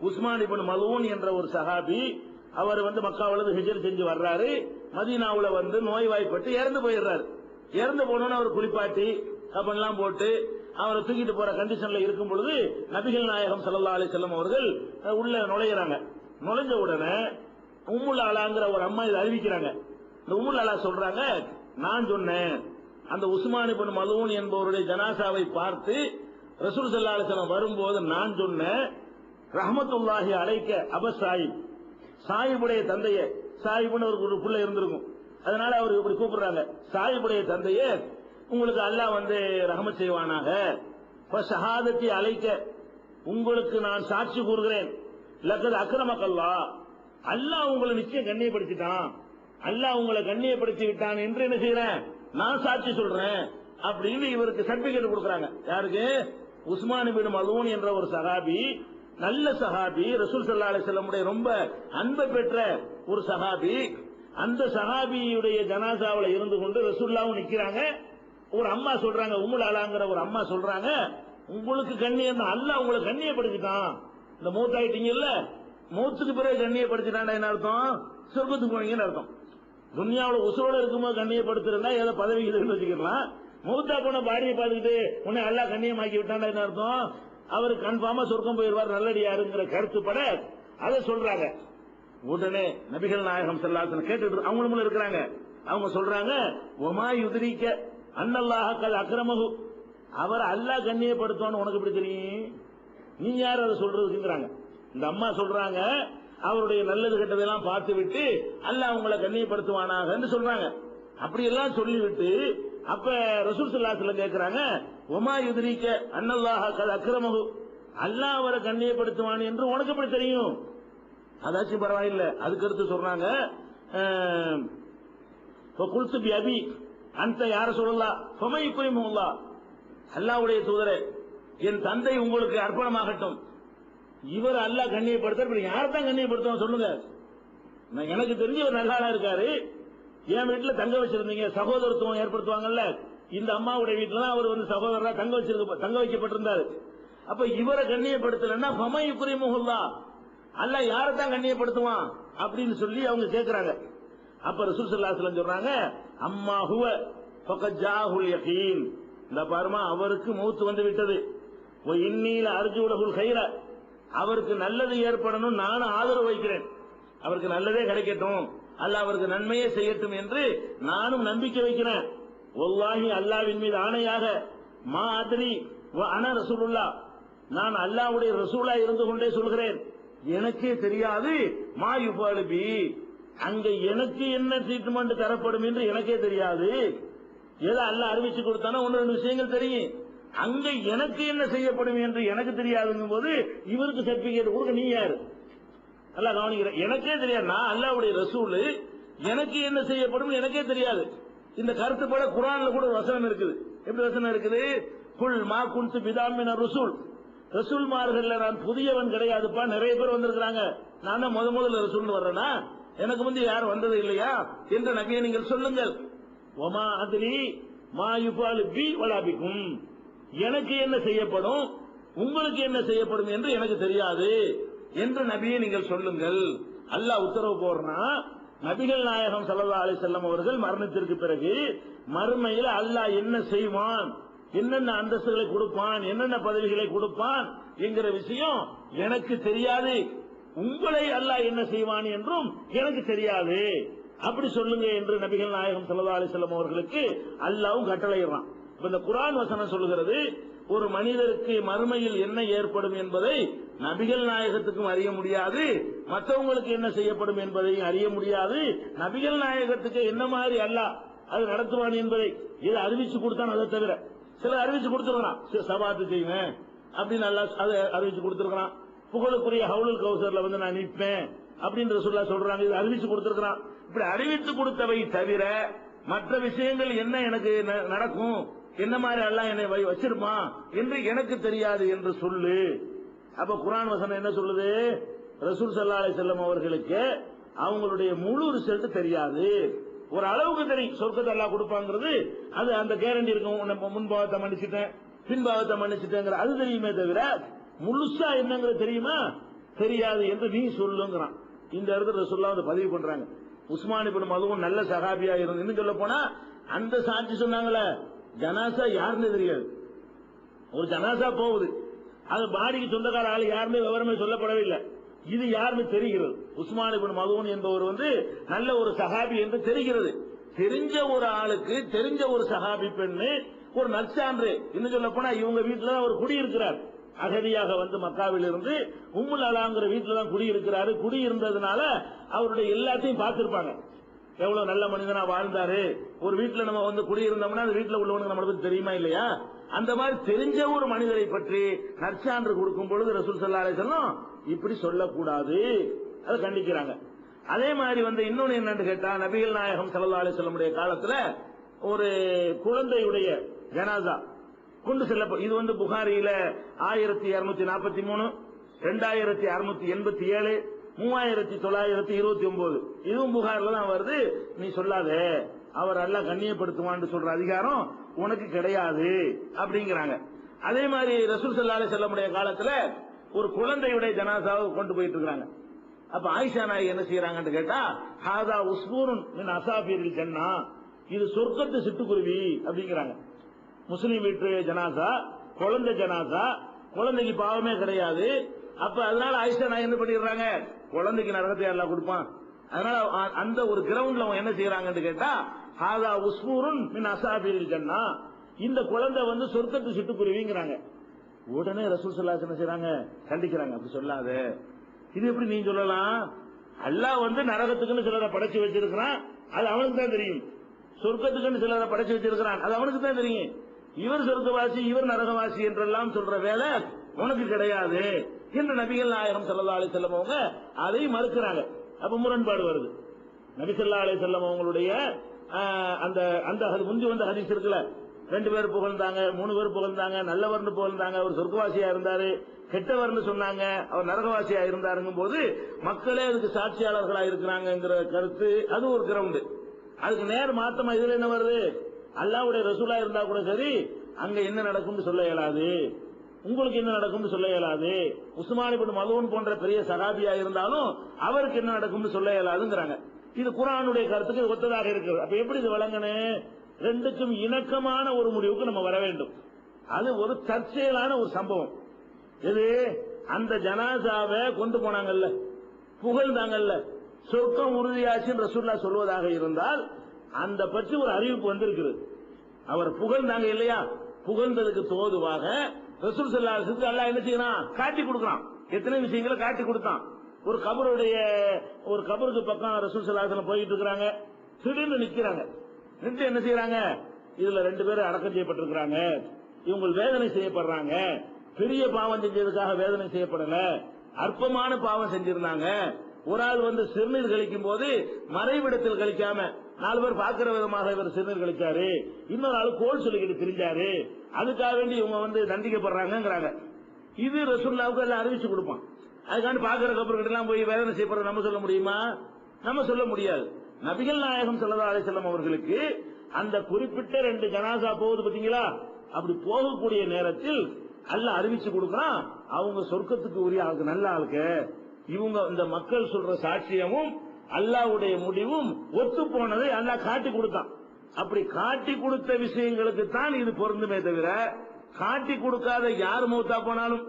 உஸ்மான் இப்னு மலூன் என்ற ஒரு சஹாபி. அவர் மக்காவுல ஹிஜ்ர் செஞ்சு வர்றாரு. மதீனாவுல நோய்வாய்ப்பட்டு இறந்து போயிடுறாரு. இறந்து போனோன்னு அவர் குளிப்பாட்டி கஃன்லாம் போட்டு அவரை தூக்கிட்டு போற கண்டிஷன்ல இருக்கும் பொழுது நபிகள் நாயகம் ஸல்லல்லாஹு அலைஹி வஸல்லம் அவர்கள் உள்ள நுழையிறாங்க. நுழைஞ்ச உடனே உம்முல் அலாங்கிற ஒரு அம்மா இதை அறிவிக்கிறாங்க. இந்த உம்முல் அலா சொல்றாங்க, நான் சொன்னேன் அந்த உஸ்மான் இப்னு மலூன் என்பவருடைய ஜனாசாவை பார்த்து ரசூல் ஸல்லல்லாஹு அலைஹி வஸல்லம் வரும்போது நான் சொன்னேன், ரஹ்மத்துல்லாஹி அலைக்க அப சாயிப், சாயிபுடைய தந்தையே, சாயிபுன்னு ஒரு புள்ள இருந்திருக்கும், அதனால அவர் இப்படி கூப்பிடுறாங்க, சாயிபுடைய தந்தையே உங்களுக்கு அல்லாஹ் ரஹமத் செய்வானாக, ஷஹாதத்தி அலைக்க உங்களுக்கு நான் சாட்சி கூறுகிறேன், லக்கத் அக்ரமக்கல்லாஹ் அல்லாஹ் உங்களை நிச்சயம் கண்ணியப்படுத்திட்டான், அல்லாஹ் உங்களை கண்ணியப்படுத்தி விட்டான் என்று என்ன செய்யறேன் நான் சாட்சி சொல்றேன் அப்படின்னு இவருக்கு சர்டிபிகேட் கொடுக்கறாங்க. யாருக்கு? உஸ்மான் இப்னு மலூன் என்ற ஒரு சஹாபி, நல்ல சஹாபி, ரசூல் ஸல்லல்லாஹு அலைஹி வஸல்லம் ரொம்ப அன்பை பெற்ற ஒரு சஹாபி. அந்த சஹாபியுடைய ஜனாசாவுல இருந்து கொண்டு ரசூலுல்லாஹ் நிக்கிறாங்க. ஒரு அம்மா சொல்றாங்க, உம்முல் அலாங்கிற ஒரு அம்மா சொல்றாங்க, உங்களுக்கு கண்ணியம் அல்லாஹ் உங்களை கண்ணியப்படுத்திட்டான், இந்த மூத்தாயிட்டீங்கல்ல, மூத்துக்கு பிறகு கண்ணியப்படுத்திட்டான் என்ன அர்த்தம்? சொர்க்கத்துக்கு போனீங்கன்னு அர்த்தம். துன்யாவுல உசுரோட இருக்கும்போது கண்ணியப்படுத்துறா ஏதோ பதவி வச்சுக்கலாம், மூத்தா போன பாடியை பார்த்துக்கிட்டு உன்னை அல்லாஹ் கண்ணியமாக்கி விட்டான் என்ன அர்த்தம்? அவரு கன்ஃபார்மா சொர்க்கம் போயிருவார் நல்லடியாருங்கிற கருத்துப்பட அதை சொல்றாங்க. உடனே நபிகள் நாயகம் ஸல்லல்லாஹு அலைஹி வஸல்லம் கேட்டுட்டு அவங்களும் இருக்கிறாங்க. அவங்க சொல்றாங்க, ஒமா யுத்ரிக்க அன்னல்லாஹ கல் அக்ரமஹு, அவர் அல்லாஹ் கண்ணியப்படுத்துவான்னு உனக்கு எப்படி தெரியும்? நீ யார் அதை சொல்றதுக்குங்கிறாங்க. இந்த அம்மா சொல்றாங்க, அவருடைய நல்லது கெட்டதெல்லாம் பார்த்து விட்டு அல்லாஹ் உங்களை கண்ணியப்படுத்துவானாக சொல்றாங்க. அப்படி எல்லாம் சொல்லிவிட்டு அப்ப ரசூல் ஸல்லல்லாஹு அலைஹி வஸல்லம் கேட்கிறாங்க, ஒமா யுத்ரிக்க அன்னல்லாஹ கல் அக்ரமஹு, அல்லாஹ் அவரை கண்ணியப்படுத்துவான் என்று உனக்கு எப்படி தெரியும்? அதாச்சும் பரவாயில்லை. அதுக்கு அடுத்து சொல்றாங்க, குல்து பி அபி அந்த யார சொல்லலாம் ஃபமை யுக்ரிமுல்லாஹ், அல்லாஹ்வுடைய தூதரே என் தந்தை உங்களுக்கு அர்ப்பணமாகட்டும், இவர் அல்லாஹ் கண்ணியப்படுத்த யாரை தான் கண்ணியப்படுத்துவான் சொல்லுங்க? எனக்கு தெரிஞ்ச ஒரு நல்ல ஆளா இருக்காரு, என் வீட்டுல தங்க வச்சிருந்தீங்க, சகோதரத்துவம் ஏற்படுத்துவாங்கல்ல, இந்த அம்மாவுடைய வீட்டுல தான் அவர் சகோதரரா தங்க வைக்கப்பட்டிருந்தாரு. அப்ப இவரை கண்ணியப்படுத்தலன்னா ஃபமை யுக்ரிமுல்லாஹ், அல்லாஹ் யாரை தான் கண்ணியப்படுத்துவான் அப்படின்னு சொல்லி அவங்க கேட்கிறாங்க. அப்ப ரசூல் ஸல்லல்லாஹு அலைஹி வஸல்லம் சொல்றாங்க, அம்மா ஹுவ ஃபகத் ஜாஹுல் யகீன், இந்த பாருமா அவருக்கு மௌத் விட்டது, வ இன்னீல அர்ஜுலஹுல் கைர, அவருக்கு நல்லது ஏற்படணும் நானும் ஆதரவு வைக்கிறேன், அவருக்கு நல்லதே கிடைக்கட்டும், அல்லாஹ் அவருக்கு நன்மையே செய்யட்டும் என்று நானும் நம்பிக்கை வைக்கிறேன். வல்லாஹி அல்லாஹ்வின் மீது ஆணையாக, மா அத்ரி வ அன ரசூலுல்லாஹ், நான் அல்லாஹ்வுடைய ரசூலா இருந்து கொண்டே சொல்கிறேன், எனக்கே தெரியாது மா யுஃபாலு பி, அங்க எனக்கு என்ன ட்ரீட்மெண்ட் தரப்படும் என்று எனக்கே தெரியாது. ஏதோ அல்லாஹ் அறிவிச்சு கொடுத்தானா ஒன்னு ரெண்டு விஷயங்கள் தெரியும், அங்க எனக்கு என்ன செய்யப்படும் என்று எனக்கு தெரியாதுங்கும் போது இவருக்கு சர்டிபிகேட் கொடுக்க நீ யாரு? நல்லா கவனிக்கிறேன். எனக்கே தெரியாது, நான் அல்லாஹ்வுடைய ரசூல், எனக்கு என்ன செய்யப்படும் எனக்கே தெரியாது. இந்த கருத்துப்பட குர்ஆன்ல கூட ஒரு வசனம் இருக்குது. எப்படி வசனம் இருக்குது? குல் மா குன்து பிதாமின ரசூல், ரசூல்மார்கள்ல நான் புதியவன் கிடையாதுப்பா, நிறைய பேர் வந்திருக்கிறாங்க, நான் தான் முதல்ல ரசூல் வர்றேனா, எனக்கு முந்தி யாரும் வந்தது இல்லையா என்ற நபியை நீங்கள் சொல்லுங்கள். ஒமா அதிரி மா யுபாலு பி வலாபிக்கும், எனக்கு என்ன செய்யப்படும் உங்களுக்கு என்ன செய்யப்படும் என்று எனக்கு தெரியாது என்று நபியை நீங்கள் சொல்லுங்கள். அல்லாஹ் உத்தரவு போடுறா, நபிகள் நாயகம் ஸல்லல்லாஹு அலைஹி வஸல்லம் அவர்கள் மரணத்திற்கு பிறகு மறுமையில் அல்லாஹ் என்ன செய்வான், என்னென்ன அந்தஸ்துகளை கொடுப்பான், என்னென்ன பதவிகளை கொடுப்பான் என்கிற விஷயம் எனக்கு தெரியாது, உங்களை அல்லாஹ் என்ன செய்வான் என்றும் எனக்கு தெரியாது, அப்படி சொல்லுங்க என்று நபிகள் நாயகம் ஸல்லல்லாஹு அலைஹி வஸல்லம் அவர்களுக்கு அல்லாஹ்வும் கட்டளையிடுறான். இந்த குர்ஆன் வசனம் சொல்லுகிறது, ஒரு மனிதருக்கு மறுமையில் என்ன ஏற்படும் என்பதை நபிகள் நாயகத்துக்கும் அறிய முடியாது, மற்றவங்களுக்கு என்ன செய்யப்படும் என்பதையும் அறிய முடியாது. நபிகள் நாயகத்துக்கு என்ன மாதிரி அல்லாஹ் அது நடத்துவான் என்பதை இதை அறிவிச்சு கொடுத்தான். அதை தவிர சில அறிவிச்சு கொடுத்துருக்கான், சபாத்து செய்வேன் அப்படின்னு அல்லாஹ் அதை அறிவிச்சு கொடுத்திருக்கான். புகழுக்குரிய ஹவுலுல் கௌசர்ல வந்து நான் நிற்பேன் அப்படின்ற சொல்றாங்க, இது அறிவிச்சு கொடுத்திருக்கான். இப்படி அறிவித்து கொடுத்தவை தவிர மற்ற விஷயங்கள் என்ன எனக்கு நடக்கும், என்ன மாதிரி அல்லாஹ் என்னை வச்சிருப்பான் என்று எனக்கு தெரியாது என்று சொல்லு. அப்ப குர்ஆன் வசனம் என்ன சொல்லுது? ரசூல் ஸல்லல்லாஹு அலைஹி வஸல்லம் அவர்களுக்கு அவங்களுடைய முழு ரிசல்ட் தெரியாது, ஒரு அளவுக்கு தெரியும். சொர்க்கத்தை அல்லாஹ் கொடுப்பாங்கிறது அது அந்த கேரண்டி இருக்கும், முன்பாவத்தை மன்னிச்சுட்டேன் பின்பாவத்தை மன்னிச்சுட்டேங்கிற அது தெரியுமே தவிர முழுசா என்னங்கிறது தெரியுமா தெரியாது என்று நீ சொல்லுங்கிறான். இந்த இடத்துல ரசூலுல்லாஹ் வந்து பதிவு பண்றாங்க. உஸ்மான் இப்னு மதுன் நல்ல சஹாபியா இருந்து, இன்னும் சொல்ல போனா அந்த சாட்சி சொன்னாங்களே, ஜனாசா யாருன்னு தெரியாது, ஒரு ஜனாசா போகுது, அது பாடிக்கு சொந்தக்கார ஆள் யாருமே விவரமே சொல்லப்படவில்லை, இது யாருன்னு தெரிகிறது. உஸ்மான் இப்னு மதுன் என்பவர் வந்து நல்ல ஒரு சஹாபி என்று தெரிகிறது. தெரிஞ்ச ஒரு ஆளுக்கு தெரிஞ்ச ஒரு சஹாபி பெண்ணு ஒரு நற்சான்று, இன்னும் சொல்ல போனா இவங்க வீட்டுல ஒரு குடி இருக்கிறார், அகதியாக வந்து மக்காவில் இருந்து உம்முல் அலாங்கிற வீட்டுல தான் குடியிருக்கிறாரு. குடியிருந்ததுனால அவருடைய எல்லாத்தையும் பார்த்திருப்பாங்க, எவ்வளவு நல்ல மனிதனா வாழ்ந்தாரு. ஒரு வீட்டுல நம்ம வந்து குடியிருந்தோம்னா அந்த வீட்டுல உள்ளவனுக்கு நம்மளை பத்தி தெரியுமா இல்லையா? அந்த மாதிரி தெரிஞ்ச ஒரு மனிதரை பற்றி நற்சான்று கொடுக்கும் பொழுது ரசூல் ஸல்லல்லாஹு அலைஹி வஸல்லம் இப்படி சொல்லக்கூடாது, அதை கண்டிக்கிறாங்க. அதே மாதிரி வந்து இன்னொன்னு என்னன்னு கேட்டா, நபிகள் நாயகம் ஸல்லல்லாஹு அலைஹி வஸல்லம் காலத்துல ஒரு குழந்தையுடைய ஜனாசா கொண்டு செல்ல, இது வந்து புகாரியில 1243, 2687, 3929 இதுவும் புகார்ல தான் வருது. நீ சொல்லாதே, அவர் அல்லாஹ் கண்ணியப்படுத்துவான்னு சொல்ற அதிகாரம் உனக்கு கிடையாது அப்படிங்கிறாங்க. அதே மாதிரி ரசூல் ஸல்லல்லாஹு அலைஹி வஸல்லம் காலத்துல ஒரு குழந்தையுடைய ஜனாசாவை கொண்டு போயிட்டு இருக்காங்க. அப்ப ஆயிஷா நாயகி என்ன செய்யறாங்கன்னு கேட்டா, ஹாதா உஸ்பூருன் மின் அசாபீரில் ஜன்னா, இது சொர்க்கத்து சிட்டுக்குருவி அப்படிங்கிறாங்க. முஸ்லீம் வீட்டு ஜனாசா, குழந்தை ஜனாசா, குழந்தைக்கு பாவமே கிடையாது. அப்ப அதனால ஆயிஷா நாயகி என்ன பண்ணிடுறாங்க, குழந்தைக்கு நரகத்தை அல்லாஹ் கொடுப்பான். அதனால அந்த ஒரு கிரவுண்ட்ல அவங்க என்ன செய்யறாங்கன்னு கேட்டா, ஹாதா உஸ்பூருன் மின் அசாபீரில் ஜன்னா, இந்த குழந்தை வந்து சொர்க்கத்து சிட்டுக்குருவிங்கிறாங்க. உடனே ரசூல் ஸல்லல்லாஹு அலைஹி வஸல்லம் என்ன செய்றாங்க, கண்டிக்கிறாங்க, அப்படி சொல்லாத, இது எப்படி நீ சொல்லலாம், அல்லாஹ் வந்து நரகத்துக்குன்னு சிலரை படைச்சு வச்சிருக்கிறான், அது அவனுக்கு தான் தெரியும், சொர்க்கத்துக்குன்னு சிலரை படைச்சு வச்சிருக்கிறான், அது அவனுக்கு தான் தெரியும். இவர் சொர்க்கவாசி இவர் நரகவாசி என்றெல்லாம் சொல்ற வேலை உனக்கு கிடையாது என்று நபிகள் நாயகம் ஸல்லல்லாஹு அலைஹி வஸல்லம் அவங்க அதை மறுக்கிறாங்க. அப்ப முரண்பாடு வருது. நபி ஸல்லல்லாஹு அலைஹி வஸல்லம் அவங்களுடைய அந்த அந்த முந்தி வந்த ஹதீஸ் இருக்குல்ல, 2 பேர் புகழ்ந்தாங்க, 3 பேர் புகழ்ந்தாங்க, நல்லவர்னு புகழ்ந்தாங்க, அவர் சொர்க்கவாசியா இருந்தாரு, கெட்டவர்னு சொன்னாங்க, அவர் நரகவாசியா இருந்தாருங்கும் போது மக்களே அதுக்கு சாட்சியாளர்களா இருக்கிறாங்கிற கருத்து அது ஒரு கிரவுண்ட். அதுக்கு நேர் மாத்தமா இதுல என்ன வருது, அல்லாஹ்வுடைய ரசூலா இருந்தா கூட சரி, அங்க என்ன நடக்கும்னு சொல்ல இயலாது, உங்களுக்கு என்ன நடக்கும்னு சொல்ல இயலாது, உஸ்மான் இப்னு மதுன் போன்ற பெரிய சஹாபியா இருந்தாலும் அவருக்கு என்ன நடக்கும்னு சொல்ல இயலாதுங்கிறாங்க. இது குர்ஆனுடைய கருத்துக்கு ஒத்ததாக இருக்கு. அப்ப எப்படி இது வழங்கணும், ரெண்டுக்கும் இணக்கமான ஒரு முடிவுக்கு நம்ம வர வேண்டும். அது ஒரு தற்செயலான ஒரு சம்பவம். எது, அந்த ஜனாசாவை கொண்டு போனாங்கல்ல, புகழ்ந்தாங்கல்ல, சொர்க்கம் உறுதியாச்சுன்னு ரசூலுல்லாஹ் சொல்வதாக இருந்தால் அந்த பற்றி ஒரு அறிவிப்பு வந்திருக்கிறது. அவர் புகழ்ந்தாங்க இல்லையா, புகழ்ந்ததுக்கு தோதுவாக ரசூல் ஸல்லல்லாஹு அலைஹி வஸல்லம் அல்லாஹ் என்ன செய்யறான், காட்டி கொடுக்கறான். எத்தனை விஷயங்களை காட்டி கொடுத்தான். ஒரு கபருக்கு பக்கம் ரசூல் ஸல்லல்லாஹு அலைஹி வஸல்லம் போயிட்டு இருக்காங்க, திடீர்னு நிக்கிறாங்க. நின்று என்ன செய்யறாங்க, இதுல 2 பேர் அடக்கம் செய்யப்பட்டிருக்கிறாங்க, இவங்க வேதனை செய்யப்படுறாங்க, பெரிய பாவம் செஞ்சதுக்காக வேதனை செய்யப்படல, அற்பமான பாவம் செஞ்சிருந்தாங்க, ஒரு ஆள் வந்து சிறுநீர் கழிக்கும் போது மறைவிடத்தில் கழிக்காம 4 பேர் பார்க்கிற விதமாக இவர் சிறுநீர் கழிச்சாரு, இன்னொரு ஆள் கோல் சொல்லிக்கிட்டு திரிஞ்சாரு, அதுக்காக வேண்டி இவங்க வந்து தண்டிக்கப்படுறாங்கிறாங்க. இது ரசூலுல்லாஹ்வுக்கு எல்லாம் அறிவிச்சு கொடுப்பான். அதுக்காண்டி பாக்குற கபர் கிட்ட எல்லாம் போய் வேதனை செய்யப்படுறது நம்ம சொல்ல முடியுமா? நம்ம சொல்ல முடியாது. நபிகள் நாயகம் ஸல்லல்லாஹு அலைஹி வஸல்லம் அவர்களுக்கு அந்த குறிப்பிட்ட 2 ஜனாசா போகுது பாத்தீங்களா, அப்படி போகக்கூடிய நேரத்தில் அல்லாஹ் அறிவிச்சு கொடுக்கறான், அவங்க சொர்க்கத்துக்கு உரிய ஆளுக்கு, நல்ல ஆளுக்கு. இவங்க இந்த மக்கள் சொல்ற சாட்சியமும் அல்லாஹ்வுடைய முடிவும் ஒத்து போனதை அல்லாஹ் காட்டி கொடுத்தான். அப்படி காட்டி கொடுத்த விஷயங்களுக்கு தான் இது பொருந்துமே தவிர, காட்டி கொடுக்காத யார் மௌத்தா போனாலும்,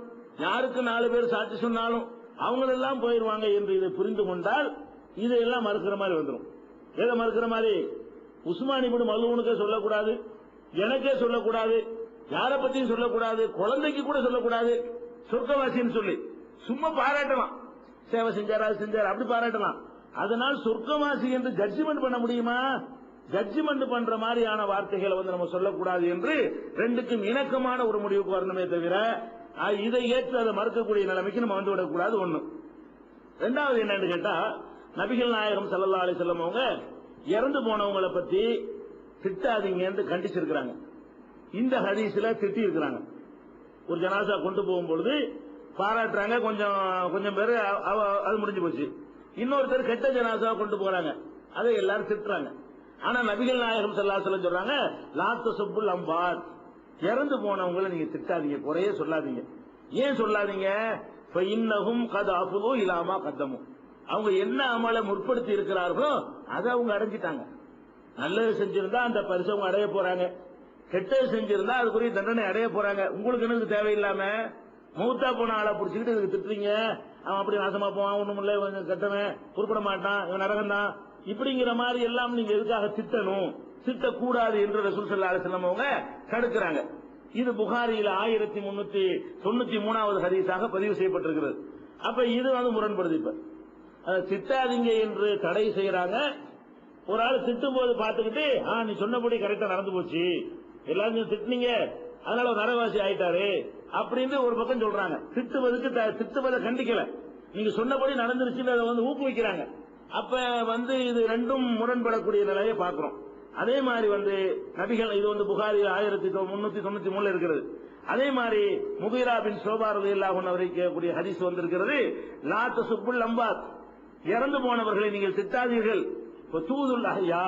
யாருக்கு 4 பேர் சாட்சி சொன்னாலும் அவங்களெல்லாம் போயிருவாங்க என்று இதை புரிந்து கொண்டால் இதையெல்லாம் மறுக்கிற மாதிரி வந்துடும். எதை மறுக்கிற மாதிரி? உஸ்மான் இப்னு மல்ஊனுக்கே சொல்லக்கூடாது, எனக்கே சொல்லக்கூடாது, யாரை பத்தியும் சொல்லக்கூடாது, குழந்தைக்கு கூட சொல்லக்கூடாது, சொர்க்கவாசின்னு சொல்லி சும்மா பாராட்டலாம், சேவை செஞ்சார் அது செஞ்சார் அப்படி பாராட்டலாம். அதனால் சொர்க்கவாசி என்று ஜட்ஜ்மெண்ட் பண்ண முடியுமா? ஜட்ஜ்மெண்ட் பண்ற மாதிரியான வார்த்தைகளை வந்து நம்ம சொல்லக்கூடாது என்று 2க்கும் இணக்கமான ஒரு முடிவுக்கு வரணுமே தவிர, இதை ஏற்று அதை மறுக்கக்கூடிய நிலைமைக்கு நம்ம வந்து விடக்கூடாது. ஒண்ணு. ரெண்டாவது என்னன்னு கேட்டா, நபிகள் நாயகம் ஸல்லல்லாஹு அலைஹி வஸல்லம் அவங்க இறந்து போனவங்களை பத்தி திட்டாதீங்கன்னு கண்டிச்சிருக்கிறாங்க. இந்த ஹதீஸ்ல திட்டி இருக்கிறாங்க. ஒரு ஜனாசா கொண்டு போகும்பொழுது பாராட்டுறாங்க, கொஞ்சம் பேர் அது முடிஞ்சு போச்சு. இன்னொருத்தர் கெட்ட ஜனாசா கொண்டு போறாங்க, அதை எல்லாரும் திட்டுறாங்க. ஆனா நபிகள் நாயகம் ஸல்லல்லாஹு அலைஹி வஸல்லம் சொல்றாங்க, லா தஸுப்புல் அம்வாத், இறந்து போனவங்களை நீங்க திட்டாதீங்க, குறையே சொல்லாதீங்க. ஏன் சொல்லாதீங்க? ஃபஇன்னஹும் கத் அஃபு இலா மா கத்தமு, அவங்க என்ன அமலை முற்படுத்தி இருக்கிறார்களோ அதை அவங்க அடைஞ்சிட்டாங்க. நல்லது செஞ்சிருந்தா அந்த பரிசு அவங்க அடைய போறாங்க, கெட்டது செஞ்சிருந்தா அதுக்குரிய தண்டனை அடைய போறாங்க. உங்களுக்கு எனக்கு தேவையில்லாம மூத்தா போன ஆளை பிடிச்சிக்கிட்டு இதுக்கு திட்டுறீங்க, அவன் அப்படி நாசமா போவான், ஒண்ணும் இல்ல, கொஞ்சம் கெட்டவன், குறிப்பிட மாட்டான், இவன் நரகம் தான், இப்படிங்கிற மாதிரி எல்லாம் நீங்க எதுக்காக திட்டணும், திட்டக்கூடாது என்று ரசூல் ஸல்லல்லாஹு அலைஹி வஸல்லம் அவங்க தடுக்கிறாங்க. இது புகாரியில 1393வது ஹதீஸாக பதிவு செய்யப்பட்டிருக்கிறது. அப்ப இது வந்து முரண்படுது. இப்ப திட்டாதீங்க என்று தடை செய்யறாங்க. ஒரு ஆள் திட்டும் போது பார்த்துக்கிட்டு, நீ சொன்னபடி கரெக்டா நடந்து போச்சு, எல்லாரும் திட்டுனீங்க, அதனால ஒரு நரவாசி ஆயிட்டாரு அப்படின்னு ஒரு பக்கம் சொல்றாங்க. திட்டுவதை கண்டிக்கல, நீங்க சொன்னபடி நடந்துருச்சுன்னு அதை வந்து ஊக்குவிக்கிறாங்க. அப்ப வந்து இது 2ம் முரண்படக்கூடிய நிலையை பார்க்கிறோம். அதே மாதிரி வந்து நபிகள், இது வந்து புகாரி 1393 இருக்கிறது. அதே மாதிரி முகீரா பின் ஷுபா ரலியல்லாஹு அன்ஹு அவருக்கு ஹதீஸ் வந்திருக்கிறது, லா தஸுப்புல் அம்வாத், இறந்து போனவர்களை நீங்கள் திட்டாதீர்கள், ஃபதூதுல் அஹ்யா,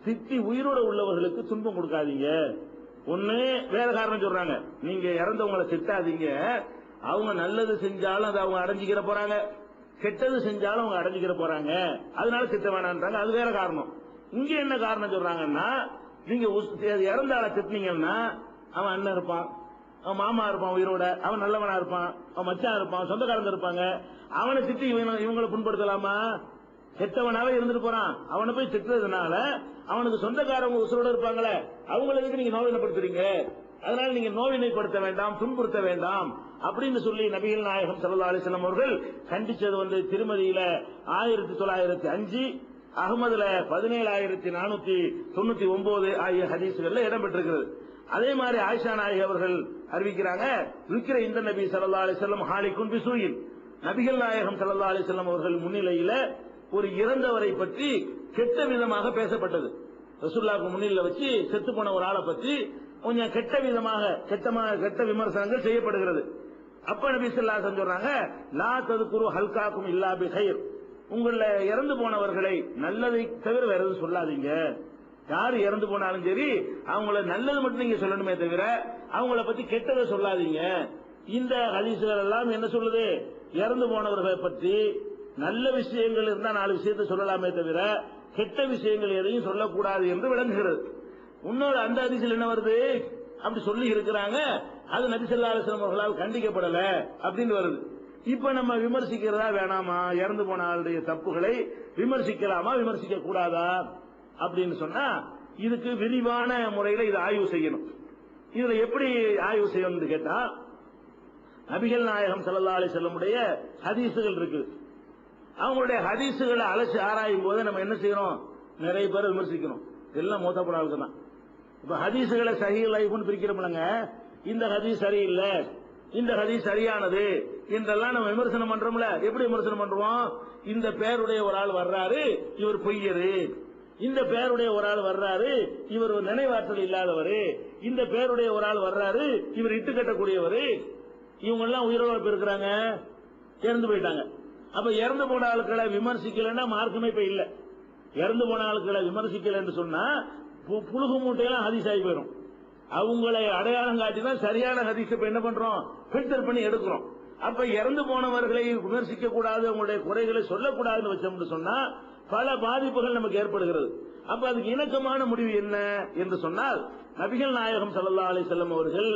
திட்டி உயிரோட உள்ளவர்களுக்கு துன்பம் கொடுக்காதீங்க. ஒண்ணு வேற காரணம் சொல்றாங்க, நீங்க இறந்தவங்களை திட்டாதீங்க, அவங்க நல்லது செஞ்சாலும் அதை அவங்க அடைஞ்சிக்கிற போறாங்க, கெட்டது செஞ்சாலும் அவங்க அடைஞ்சிக்கிற போறாங்க, அதனால திட்ட வேணான்றாங்க. அது வேற காரணம். இங்க என்ன காரணம் சொல்றாங்கன்னா, நீங்க இறந்த ஆளை திட்டினீங்கன்னா அவன் அண்ணன் இருப்பான், அவன் மாமா இருப்பான் உயிரோட, அவன் நல்லவனா இருப்பான், அவன் மச்சான் இருப்பான், சொந்தக்காரங்க இருப்பாங்க, அவனை திட்டி இவங்களை புண்படுத்தலாமா? கெட்டவனாவே இருந்துட்டு போறான், அவனை போய் திட்டுறதுனால அவனுக்கு சொந்தக்காரங்க உசுரோட இருப்பாங்களே, அவங்களுக்கு நீங்க நோவினைப்படுத்துறீங்க, அதனால நீங்க நோவினைப்படுத்த வேண்டாம், துன்புறுத்த வேண்டாம் அப்படின்னு சொல்லி நபிகள் நாயகம் ஸல்லல்லாஹு அலைஹி வஸல்லம் அவர்கள் கண்டிச்சது வந்து திருமதியில 1905, அகமதுல 17499 ஆகிய ஹதீஸ்கள்ல இடம்பெற்றிருக்கிறது. அதே மாதிரி ஆயிஷா நாயகி அவர்கள் அறிவிக்கிறாங்க, இருக்கிற இந்த நபி ஸல்லல்லாஹு அலைஹி வஸல்லம் ஹாலிகுன் பிசூயின், நபிகள் நாயகம் ஸல்லல்லாஹு அலைஹி வஸல்லம் அவர்கள் முன்னிலையில ஒரு இறந்தவரை பற்றி கெட்ட விதமாக பேசப்பட்டது. ரசூலுல்லாஹ்வுக்கு முன்னிலையில வச்சு செத்து போன ஒரு ஆளை பற்றி கொஞ்சம் கெட்ட விதமாக கெட்ட விமர்சனங்கள் செய்யப்படுகிறது. அப்ப நபி ஸல்லல்லாஹு அலைஹி வஸல்லம் சொல்றாங்க, லா தذكروا ஹல்காக்கும் இல்லா பிகைர், உங்கள இறந்து போனவர்களை நல்லதை தவிர வேற எதுவும் சொல்லாதீங்க. யார் இறந்து போனாலும் சரி அவங்கள நல்லது மட்டும் நீங்க சொல்லணுமே தவிர அவங்கள பத்தி கெட்டதை சொல்லாதீங்க. இந்த ஹதீஸ்கள் எல்லாம் என்ன சொல்லுது? இறந்து போனவர்களை பற்றி நல்ல விஷயங்கள் இருந்தா 4 விஷயத்தை சொல்லலாமே தவிர கெட்ட விஷயங்கள் எதையும் சொல்லக்கூடாது என்று விளங்குகிறது. இன்னொரு அந்த ஹதீஸ்ல என்ன வருது? அப்படி சொல்லி இருக்கிறாங்க, அது நபி ஸல்லல்லாஹு அலைஹி வஸல்லம் அவர்களால் கண்டிக்கப்படல அப்படின்னு வருது. இப்ப நம்ம விமர்சிக்கிறதா வேணாமா? இறந்து போன ஆளுடைய தப்புகளை விமர்சிக்கலாமா விமர்சிக்க கூடாதா அப்படின்னு சொன்னா, இதுக்கு விரிவான முறையில் இதை ஆய்வு செய்யணும். இதுல எப்படி ஆய்வு செய்யணும்னு கேட்டா, நபிகள் நாயகம் ஸல்லல்லாஹு அலைஹி வஸல்லம் உடைய ஹதீசுகள் இருக்கு. அவங்களுடைய ஹதீசுகளை அலசி ஆராயும் போது நம்ம என்ன செய்யறோம்? நிறைய பேர் விமர்சிக்கிறோம். எல்லாம் மூத்தப்பட ஆளுக்கு தான். இப்ப ஹதீசுகளை சஹீஹ் லைஃப்னு பிரிக்கிறோம்லங்க, இந்த ஹதீஸ் சரியில்லை, இந்த ஹதீஸ் சரியானது, என்றெல்லாம் நம்ம விமர்சனம் பண்றோம்ல. எப்படி விமர்சனம் பண்றோம்? இந்த பேருடைய ஒரு ஆள் வர்றாரு, இவர் பொய்யரு. இந்த பேருடைய ஒரு ஆள் வர்றாரு, இவர் நினைவாற்றல் இல்லாதவர். இந்த பேருடைய ஒரு ஆள் வர்றாரு, இவர் இட்டு கட்டக்கூடியவர். இவங்க எல்லாம் உயிரோடு இருக்கிறாங்க, இறந்து போயிட்டாங்க. அப்ப இறந்து போன ஆட்களை விமர்சிக்கலன்னா மார்க்கமே இப்ப இல்ல. இறந்து போன ஆட்களை விமர்சிக்கலன்னு சொன்னா புழுகு மூட்டையெல்லாம் ஹதீஸ் ஆகி போயிடும். அவங்களை அடையாளம் காட்டிதான் சரியான ஹதீஸ் இப்ப என்ன பண்றோம், ஃபில்டர் பண்ணி எடுக்கிறோம். அப்ப இறந்து போனவர்களை விமர்சிக்க கூடாது, அவங்களுடைய குறைகளை சொல்லக்கூடாதுன்னு வச்சோம்னு சொன்னா பல பாதிப்புகள் நமக்கு ஏற்படுகிறது. அப்ப அதுக்கு இணக்கமான முடிவு என்ன என்று சொன்னால், நபிகள் நாயகம் ஸல்லல்லாஹு அலைஹி வஸல்லம் அவர்கள்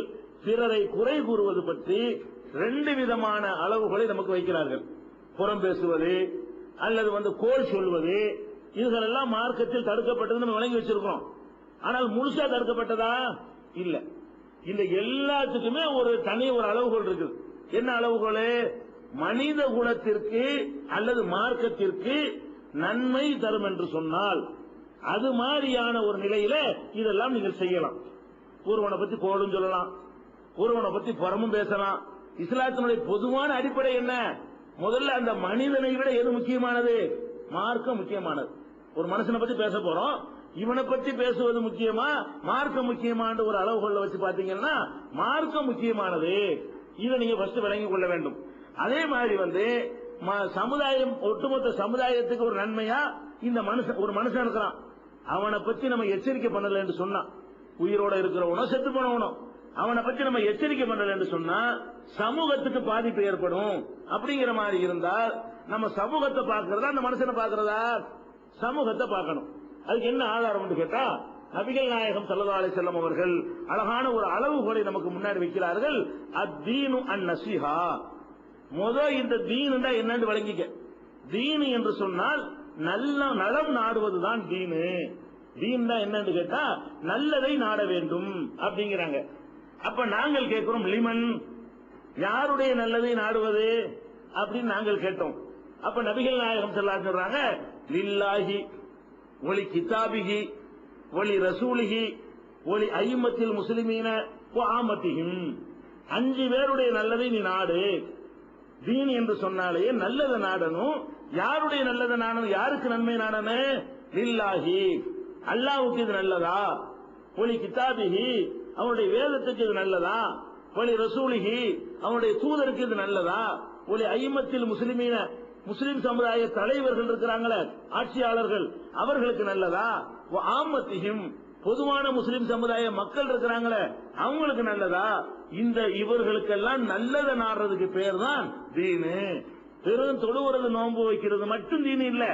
பிறரை குறை கூறுவது பற்றி 2 விதமான அளவுகளை நமக்கு வைக்கிறார்கள். புறம் பேசுவது அல்லது கோல் சொல்வது, இதுகளெல்லாம் மார்க்கத்தில் தடுக்கப்பட்டது நம்ம வழங்கி வச்சிருக்கிறோம். ஆனால் முழுசா தடுக்கப்பட்டதா இல்ல. இந்த எல்லாத்துக்குமே ஒரு தனி ஒரு அளவுகோல் இருக்குது. என்ன அளவுகோல்? மனித குலத்திற்கு அல்லது மார்க்கத்திற்கு நன்மை தரும் என்று சொன்னால் அது மாதிரியான ஒரு நிலையில இதெல்லாம் நீங்கள் செய்யலாம். ஒருவனை பத்தி கோலும் சொல்லலாம், ஒருவனை பத்தி புறமும் பேசலாம். இஸ்லாத்தினுடைய பொதுவான அடிப்படை என்ன? முதல்ல அந்த மனிதனை விட எது முக்கியமானது? மார்க்கம் முக்கியமானது. ஒரு மனுஷனை பத்தி பேச போறோம், இவனை பத்தி பேசுவது முக்கியமா மார்க்கம் முக்கியமான ஒரு அளவுகோல வச்சு பாத்தீங்கன்னா மார்க்கம் முக்கியமானது. இதை நீங்க ஃபர்ஸ்ட் விளங்கிக் கொள்ள வேண்டும். அதே மாதிரி சமுதாயம், ஒட்டுமொத்த சமுதாயத்துக்கு ஒரு நன்மையா இந்த ஒரு மனுஷன் இருக்கிறான், அவனை பத்தி நம்ம எச்சரிக்கை பண்ணல என்று சொன்னா, உயிரோட இருக்கிறவனோ செத்து போனவனோ அவனை பத்தி நம்ம எச்சரிக்கை பண்ணல என்று சொன்னா சமூகத்துக்கு பாதிப்பு ஏற்படும். அப்படிங்கிற மாதிரி இருந்தால் நம்ம சமூகத்தை பார்க்கிறதா அந்த மனுஷனை பார்க்கிறதா? சமூகத்தை பார்க்கணும். அதுக்கு என்ன ஆதாரம் கேட்டா, நபிகள் நாயகம் ஸல்லல்லாஹு அலைஹி வஸல்லம் அவர்கள் அழகான ஒரு அளவுகோலை நமக்கு முன்னாடி வைக்கிறார்கள். அத்தீனு அன்-நஸீஹா. இந்த தீனுண்டா என்னன்னு வழங்கிக்க. தீனு என்று சொன்னால் நல்ல நலம் நாடுவதுதான் தீனு. தீன் தான் என்னன்னு கேட்டா நல்லதை நாட வேண்டும் அப்படிங்கிறாங்க. அப்ப நாங்கள் கேட்கிறோம், லிமன், யாருடைய நல்லதை நாடுவது அப்படின்னு நாங்கள் கேட்டோம். அப்ப நபிகள் நாயகம் ஸல்லல்லாஹு அலைஹி சொல்றாங்க, லில்லாஹி ஒலி கிதாபிஹி ஒலி ரசூலிஹி ஒலி அய்யிம்மத்தில் முஸ்லிமீன வ ஆமத்திஹிம். 5 பேருடைய நல்லதை நீ நாடு. தீன் என்று சொன்னாலே நல்லதை நாடணும். யாருடைய நல்லதை நாடணும்? யாருக்கு நன்மை நாடணும்? லில்லாஹி, அல்லாஹ்வுக்கு இது நல்லதா? ஒலி கிதாபிஹி, அவனுடைய வேதத்துக்கு இது நல்லதா? ஒலி ரசூலிஹி, அவனுடைய தூதருக்கு இது நல்லதா? ஒலி அய்யிம்மத்தில் முஸ்லிமீன, முஸ்லிம் சமுதாய தலைவர்கள் இருக்கிறாங்களே, ஆட்சியாளர்கள், அவர்களுக்கு நல்லதா? ஆமத்திஹிம், பொதுவான முஸ்லிம் சமுதாய மக்கள் இருக்கிறாங்களே, அவங்களுக்கு நல்லதா? இவர்களுக்கெல்லாம் நல்லதை நாடுறதுக்கு பேர் தான் தீனு. வெறும் தொழுவுறது நோன்பு வைக்கிறது மட்டும் தீனு இல்ல.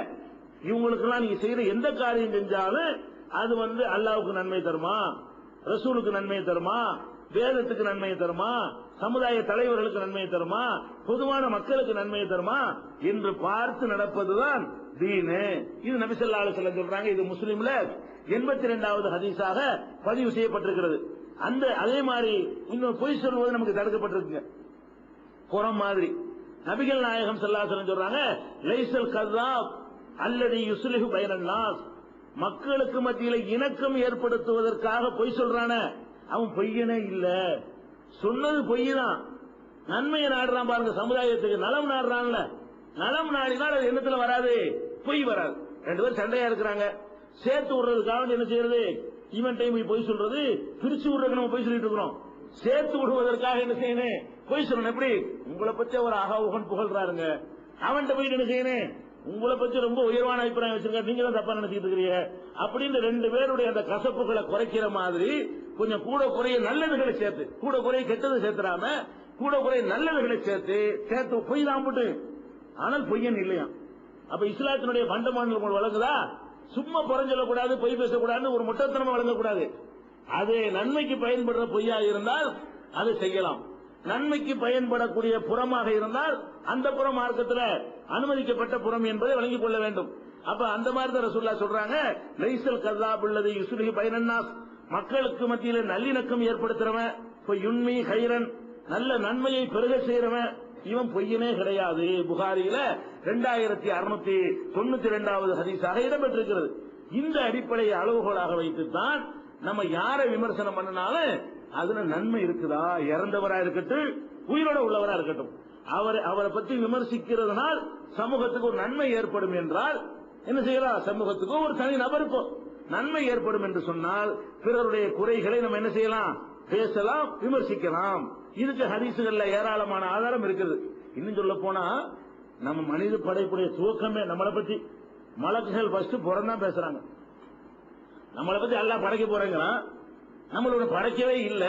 இவங்களுக்கெல்லாம் நீங்க செய்யற எந்த காரியம் செஞ்சாலும் அது அல்லாஹ்வுக்கு நன்மை தருமா, ரசூலுக்கு நன்மை தருமா, வேதத்துக்கு நன்மை தருமா, சமுதாய தலைவர்களுக்கு நன்மை தருமா, பொதுவான மக்களுக்கு நன்மை தருமா என்று பார்த்து நடப்பதுதான் தீனு. இது நபி ஸல்லல்லாஹு அலைஹி வஸல்லம் சொல்றாங்க. இது முஸ்லிம்ல 82வது ஹதீஸாக பதிவு செய்யப்பட்டிருக்கிறது. அதே மாதிரி இன்னும் பொய் சொல்வது நமக்கு தடுக்கப்பட்டிருக்குங்க. புறம் மாதிரி நபிகள் நாயகம் ஸல்லல்லாஹு அலைஹி வஸல்லம் சொல்றாங்க, லைஸல் கذاب அல்லதி யுஸ்லிஹு பைனன் நாஸ். மக்களுக்கு மத்தியில இணக்கம் ஏற்படுத்துவதற்காக பொய் சொல்றானே அவன் பொய்யனே இல்ல. சொன்னது பொய் தான். நன்மையை நாடுறான் பாருங்க, சமுதாயத்துக்கு நலம் நாடுறான்ல. நலம் நாடினால் அது எண்ணத்துல வராது, பொய் வராது. 2 பேரும் சண்டையா இருக்கிறாங்க, சேர்த்து விடுறதுக்காக என்ன செய்யறது? இவன் டைம் பொய் சொல்றது, பிரிச்சு விடுறதுக்கு நம்ம பொய் சொல்லிட்டு இருக்கிறோம். சேர்த்து விடுவதற்காக என்ன செய்யணும்? பொய் சொல்லணும். எப்படி? உங்களை பத்தி ஒரு அகவுகன் புகழ்றாருங்க, அவன்கிட்ட போயிட்டு என்ன செய்யணும்? உங்களை பத்தி ரொம்ப உயர்வான அபிப்பிராயம் வச்சிருக்க, நீங்க தான் தப்பா நினைச்சிட்டு இருக்கிறீங்க அப்படின்னு 2 பேருடைய அந்த கசப்புகளை குறைக்கிற மாதிரி கொஞ்சம் கூட குறைய நல்லதுகளை சேர்த்து, கூட குறைய கெட்டது சேர்த்துறாம கூட குறைய நல்லதுகளை சேர்த்து பொய் தான் போட்டு, ஆனால் பொய்யன் இல்லையா. அப்ப இஸ்லாத்தினுடைய ஃபண்டமெண்டல் வழங்குதா? சும்மா புறஞ்சொல்லக்கூடாது, பொய் பேசக்கூடாதுன்னு ஒரு முட்டத்தனமா வழங்கக்கூடாது. அது நன்மைக்கு பயன்படுற பொய்யா இருந்தால் அது செய்யலாம். நன்மைக்கு பயன்படக்கூடிய புறமாக இருந்தால் அந்த புறம் மார்க்கத்தில் அனுமதிக்கப்பட்ட புறம் என்பதை வழங்கிக் கொள்ள வேண்டும். அப்ப அந்த மாதிரி தான் ரசூலுல்லாஹ் சொல்றாங்க, லைஸல் கذاب அல்லது யுஸ்லிஹு பைனன் நாஸ். மக்களுக்கு மத்தியில நல்லிணக்கம் ஏற்படுத்துறவன், யுன்மி கைரன், நல்ல நன்மையை பெருக செய்யறவன், இவன் பொய்யனே கிடையாது. புகாரியில 2692வது ஹதீஸாக இடம்பெற்றிருக்கிறது. இந்த அடிப்படையை அளவுகோலாக வைத்துத்தான் நம்ம யாரை விமர்சனம் பண்ணினாலும் அதுல நன்மை இருக்குதா, இறந்தவரா இருக்கட்டும் உயிரோட உள்ளவரா இருக்கட்டும், அவரை பற்றி விமர்சிக்கிறதுனால் சமூகத்துக்கு ஒரு நன்மை ஏற்படும் என்றால் என்ன செய்யலாம்? சமூகத்துக்கோ ஒரு தனி நபருக்கோ நன்மை ஏற்படும் என்று சொன்னால் பிறருடைய குறைகளை நம்ம என்ன செய்யலாம்? பேசலாம், விமர்சிக்கலாம். இதுக்கு ஹதீசுகள்ல ஏராளமான ஆதாரம் இருக்குது. இன்னும் சொல்ல போனா நம்ம மனித படைப்புடைய துவக்கமே நம்மளை பத்தி மலக்குகள் ஃபர்ஸ்ட் புறந்தான் பேசுறாங்க. நம்மளை பத்தி அல்லாஹ் படைக்க போறேங்கிறான். நம்மளோட படைக்கவே இல்ல,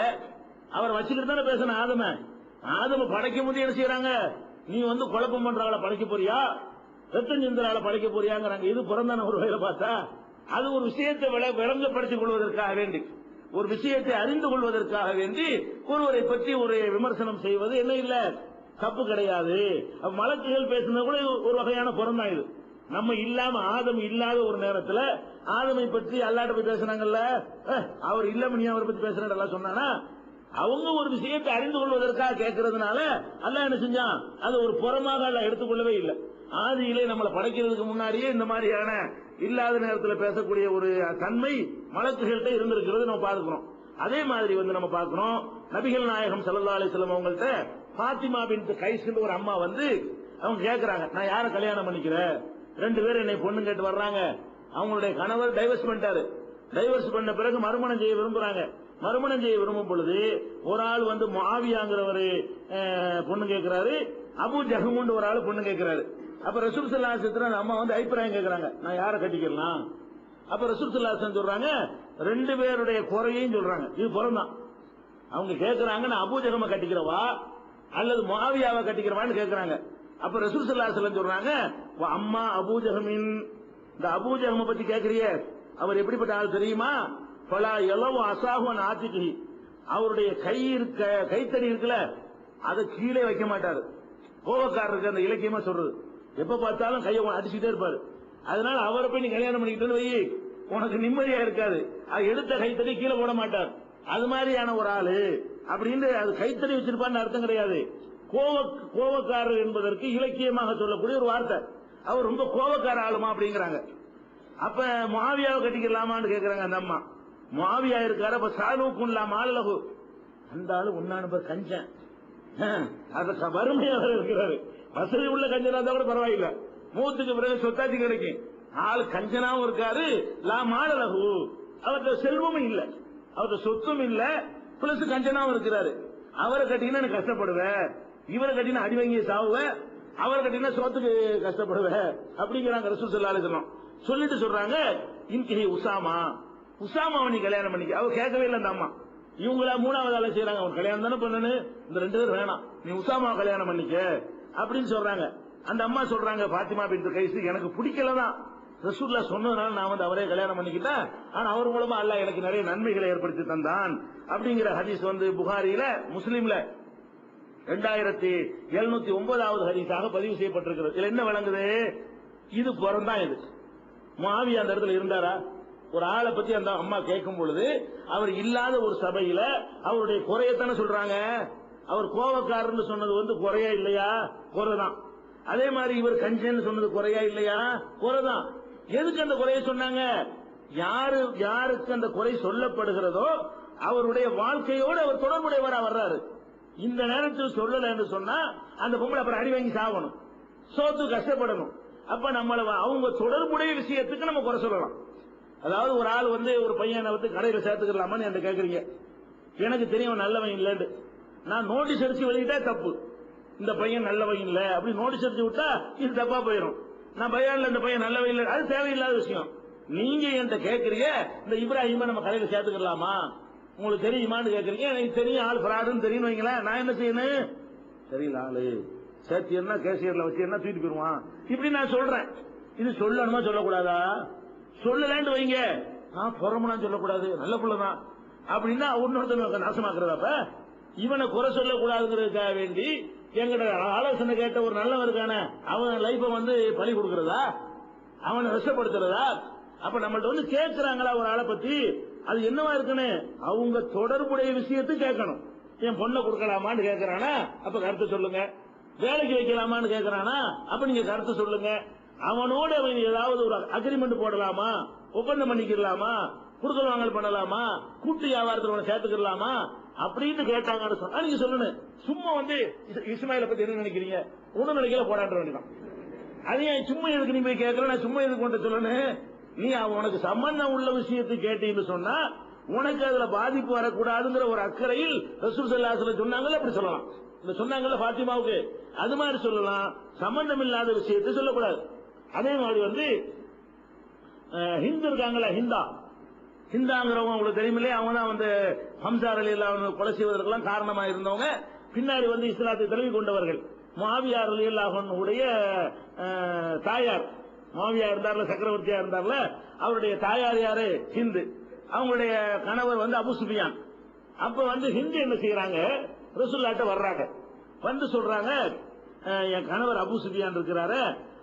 அவர் வச்சுக்கிட்டு தானே பேசணும். ஆதம படைக்கும் போது என்ன செய்யறாங்க? நீ வந்து குழப்பம் பண்றாங்கள படைக்க போறியா, ரத்தம் சிந்தரால படைக்க போறியாங்கிறாங்க. இது புறந்தான ஒரு வகையில பார்த்தா அது ஒரு விஷயத்தை விளங்கப்படுத்திக் கொள்வதற்காக வேண்டி, ஒரு விஷயத்தை அறிந்து கொள்வதற்காக வேண்டி ஒருவரை பற்றி ஒரு விமர்சனம் செய்வது என்ன இல்ல, தப்பு கிடையாது. மலக்குகள் பேசுனது கூட ஒரு வகையான புறந்தான். இது நம்ம இல்லாம ஆதம் இல்லாத ஒரு நேரத்துல ஆதமை பற்றி அல்லாட்ட போய் பேசுனாங்கல்ல, அவர் இல்லாம நீ அவரை பத்தி பேசுறேன் சொன்னானா, அவங்க ஒரு விஷயத்தை அறிந்து கொள்வதற்காக கேட்கறதுனால அல்லாஹ் என்ன செஞ்சான்? அது ஒரு புறமாக அல்லாஹ் எடுத்துக்கொள்ளவே இல்லை. ஆதியிலே நம்மளை படைக்கிறதுக்கு முன்னாடியே இந்த மாதிரியான இல்லாத நேரத்தில் பேசக்கூடிய ஒரு தன்மை மலக்குகள்கிட்ட இருந்திருக்கிறது நம்ம பார்க்கிறோம். அதே மாதிரி வந்து நம்ம பார்க்கிறோம், நபிகள் நாயகம் ஸல்லல்லாஹு அலைஹி வஸல்லம் அவங்கள்ட்ட ஃபாத்திமா பின்த் கைஸ் ஒரு அம்மா வந்து அவங்க கேட்கறாங்க, நான் யாரை கல்யாணம் பண்ணிக்கிறேன்? 2 பேர் என்னை பொண்ணு கேட்டு வர்றாங்க. அவங்களுடைய கணவர் டைவர்ஸ் பண்ணிட்டாரு. டைவர்ஸ் பண்ண பிறகு மறுமணம் செய்ய விரும்புறாங்க. மறுமணம் செய்ய விரும்பும் பொழுது ஒரு ஆள் வந்து முஆவியாங்கிறவரு பொண்ணு கேட்கிறாரு, அபூ ஜஹ்முன்னு ஒரு ஆள் பொண்ணு கேட்கிறாரு. அப்ப ரசூல் ஸல்லல்லாஹு அலைஹி வஸல்லம் அம்மா வந்து அபிப்பிராயம் கேட்கறாங்க, நான் யாரை கட்டிக்கலாம்? அப்ப ரசூல் ஸல்லல்லாஹு அலைஹி வஸல்லம் சொல்றாங்க, 2 பேருடைய குறையையும் சொல்றாங்க. இது புறம்தான். அவங்க கேட்கறாங்க, நான் அபூ ஜஹ்ம கட்டிக்கிறவா அல்லது முஆவியாவை கட்டிக்கிறவான்னு கேட்கறாங்க. அப்ப ரசூல் ஸல்லல்லாஹு அலைஹி வஸல்லம் சொல்றாங்க, அம்மா அபூ ஜஹ்மின், இந்த அபூ ஜஹ்ம பத்தி கேட்கறியே, அவர் எப்படிப்பட்ட ஆள் தெரியுமா? பலா எலவு அசாஹுவன் ஆத்திகி, அவருடைய கைத்தடி இருக்குல்ல அதை கீழே வைக்க மாட்டாரு. கோபக்காரருக்கு அந்த இலக்கியமா சொல்றது, எப்ப பார்த்தாலும் கையை அடிச்சுட்டே இருப்பாரு. அதனால அவரை போய் நீ கல்யாணம் பண்ணிக்கிட்டு வை, உனக்கு நிம்மதியா இருக்காது. அது எடுத்த கைத்தடி கீழே போட மாட்டார். அது மாதிரியான ஒரு ஆளு அப்படின்னு அது கைத்தடி வச்சிருப்பான்னு அர்த்தம் கிடையாது. கோபக்காரர் என்பதற்கு இலக்கியமாக சொல்லக்கூடிய ஒரு வார்த்தை. அவர் ரொம்ப கோபக்கார ஆளுமா அப்படிங்கிறாங்க. அப்ப முஆவியாவை கட்டிக்கலாமான்னு கேட்கறாங்க அந்த அம்மா. முஆவியா இருக்காரு, அப்ப சாலூக்குன்லாம் ஆளலகு, அந்த ஆளு உண்ணானு கஞ்சன், அத வறுமையாக இருக்கிறாரு. வசதி உள்ள கஞ்சனா இருந்தா கூட பரவாயில்ல, மூத்துக்கு பிறகு சொத்தாச்சி கிடைக்கும். ஆள் கஞ்சனாவும் இருக்காரு, லா மாலலகு, அவர்கிட்ட செல்வமும் இல்ல, அவர்கிட்ட சொத்தும் இல்ல, பிளஸ் கஞ்சனாவும் இருக்கிறாரு. அவரை கட்டினா எனக்கு கஷ்டப்படுவேன், இவரை கட்டினா அடி வாங்கி சாவுவேன், அவரை கட்டினா சோத்துக்கு கஷ்டப்படுவேன் அப்படிங்கிறாங்க ரசூல் ஸல்லல்லாஹு அலைஹி வஸல்லம். சொல்லிட்டு சொல்றாங்க, இன்கி உசாமா, உசாமாவை நீ கல்யாணம் பண்ணிக்க. அவர் கேட்கவே இல்லை அந்த அம்மா. இவங்களா 3வது ஆளை செய்யறாங்க, அவன் கல்யாணம் தானே பண்ணனு, இந்த 2 பேர் வேணாம், நீ உசாமாவை கல்யாணம் பண்ணிக்க அப்படின்னு சொல்றாங்க. அந்த அம்மா சொல்றாங்க, ஃபாத்திமா பின்த் கைஸ் எனக்கு பிடிக்கலதான், ரசூலுல்லாஹ் சொன்னதுனால நான் வந்து அவரே கல்யாணம் பண்ணிக்கிட்டேன், ஆனா அவர் மூலமா அல்லாஹ் எனக்கு நிறைய நன்மைகளை ஏற்படுத்தி தந்தான் அப்படிங்கிற ஹதீஸ் வந்து புகாரியில முஸ்லிம்ல 2709வது ஹதீஸாக பதிவு செய்யப்பட்டிருக்கிறது. இதுல என்ன விளங்குது? இது புறம்தான். இது முஆவியா அந்த இடத்துல இருந்தாரா? ஒரு ஆளை பத்தி அந்த அம்மா கேட்கும் பொழுது அவர் இல்லாத ஒரு சபையில அவருடைய குறையத்தானே சொல்றாங்க. அவர் கோபக்காரன்னு சொன்னது வந்து குறையா இல்லையா? குறைதான். அதே மாதிரி இவர் கஞ்சன்னு சொன்னது குறையா இல்லையா? குறைதான். எதுக்கு அந்த குறைய சொன்னாங்க? யாருக்கு அந்த குறை சொல்லப்படுகிறதோ அவருடைய வாழ்க்கையோடு அவர் தொடர்புடையவரா வர்றாரு. இந்த நேரத்தில் சொல்லல என்று சொன்னா அந்த பொம்பளை அப்புறம் அடி வாங்கி சாகணும், சோத்து கஷ்டப்படணும். அப்ப நம்மள அவங்க தொடர்புடைய விஷயத்துக்கு நம்ம குறை சொல்லலாம். அதாவது ஒரு ஆள் வந்து ஒரு பையனை வந்து கடையில சேர்த்துக்கலாமான்னு என்ன கேக்குறீங்க, எனக்கு தெரியும் நல்லவன் இல்லன்னு, நான் நோட்டீஸ் அடிச்சு வெளியிட்டா தப்பு, இந்த பையன் நல்லவன் இல்ல அப்படி நோட்டீஸ் அடிச்சு விட்டா இது தப்பா போயிடும். நான் பையன்ல இந்த பையன் நல்லவன் இல்ல, அது தேவையில்லாத விஷயம். நீங்க என்கிட்ட கேக்குறீங்க, இந்த இப்ராஹிமை நம்ம கடையில சேர்த்துக்கலாமா உங்களுக்கு தெரியுமான்னு கேக்குறீங்க. எனக்கு தெரியும் ஆள் ஃப்ராடுன்னு தெரியும் வைங்களேன், நான் என்ன செய்யணும்? தெரியல ஆளு சேர்த்தியர்னா கேசியர்ல வச்சு என்ன தூக்கிட்டு போயிருவான் இப்படி நான் சொல்றேன். இது சொல்லணுமா சொல்லக்கூடாதா? சொல்லலான்னு வைங்க, நான் புறமுனா சொல்லக்கூடாது, நல்ல புள்ளதான் அப்படின்னா இன்னொருத்தன் நாசமாக்குறதாப்ப. இவனை குறை சொல்லக்கூடாதுங்கிறதுக்காக வேண்டி எங்கட ஆலோசனை கேட்ட ஒரு நல்லவன் இருக்கான அவன் லைஃப வந்து பலி கொடுக்கறதா, அவனை விஷப்படுத்துறதா? அப்ப நம்மள்ட்ட வந்து கேட்கிறாங்களா ஒரு ஆளை பத்தி, அது என்னவா இருக்குன்னு அவங்க தொடர்புடைய விஷயத்தை கேட்கணும். என் பொண்ணை கொடுக்கலாமான்னு கேட்கறானா, அப்ப கருத்து சொல்லுங்க. வேலைக்கு வைக்கலாமான்னு கேட்கறானா, அப்ப நீங்க கருத்து சொல்லுங்க. அவனோட அவன் ஏதாவது ஒரு அக்ரிமெண்ட் போடலாமா, ஒப்பந்தம் பண்ணிக்கலாமா, குடுக்கல் வாங்கல் பண்ணலாமா, கூட்டு வியாபாரத்தில் சேர்த்துக்கலாமா, அப்படின்னு கேட்டாங்கன்னு சொன்னா நீங்க சொல்லணும். சும்மா வந்து இஸ்மாயில பத்தி என்ன நினைக்கிறீங்க, ஒண்ணும் நினைக்கல போடான்ற வேண்டியதான். அது ஏன் சும்மா எதுக்கு நீ போய் கேட்கல, நான் சும்மா எதுக்கு கொண்டு சொல்லணும். நீ உனக்கு சம்பந்தம் உள்ள விஷயத்தை கேட்டீங்கன்னு சொன்னா உனக்கு அதுல பாதிப்பு வரக்கூடாதுங்கிற ஒரு அக்கறையில் ரசூல் ஸல்லல்லாஹு அலைஹி வஸல்லம் சொன்னாங்கல்ல, அப்படி சொல்லலாம். இந்த சொன்னாங்கல்ல பாத்திமாவுக்கு, அது மாதிரி சொல்லலாம். சம்பந்தம் இல்லாத விஷயத்தை சொல்லக்கூடாது. அதே மாதிரி வந்து ஹிந்து இருக்காங்களா, ஹிந்தாங்கிறவங்க உங்களுக்கு தெரியுமில்லையே, அவங்க தான் வந்து ஹம்சா ரலியல்லாஹு கொலை செய்வதற்கெல்லாம் காரணமா இருந்தவங்க. பின்னாடி வந்து இஸ்லாத்தை தழுவி கொண்டவர்கள். முஆவியா ரலியல்லாஹு அன்ஹுடைய தாயார், முஆவியா இருந்தார்ல, சக்கரவர்த்தியா இருந்தார்ல, அவருடைய தாயார் யாரு, ஹிந்து. அவங்களுடைய கணவர் வந்து அபூ சுஃபியான். அப்ப வந்து ஹிந்து என்ன செய்யறாங்க, ரசூலுல்லாஹ்ட்ட வர்றாங்க. வந்து சொல்றாங்க, என் கணவர் அபூ சுஃபியான் இருக்கிறாரு,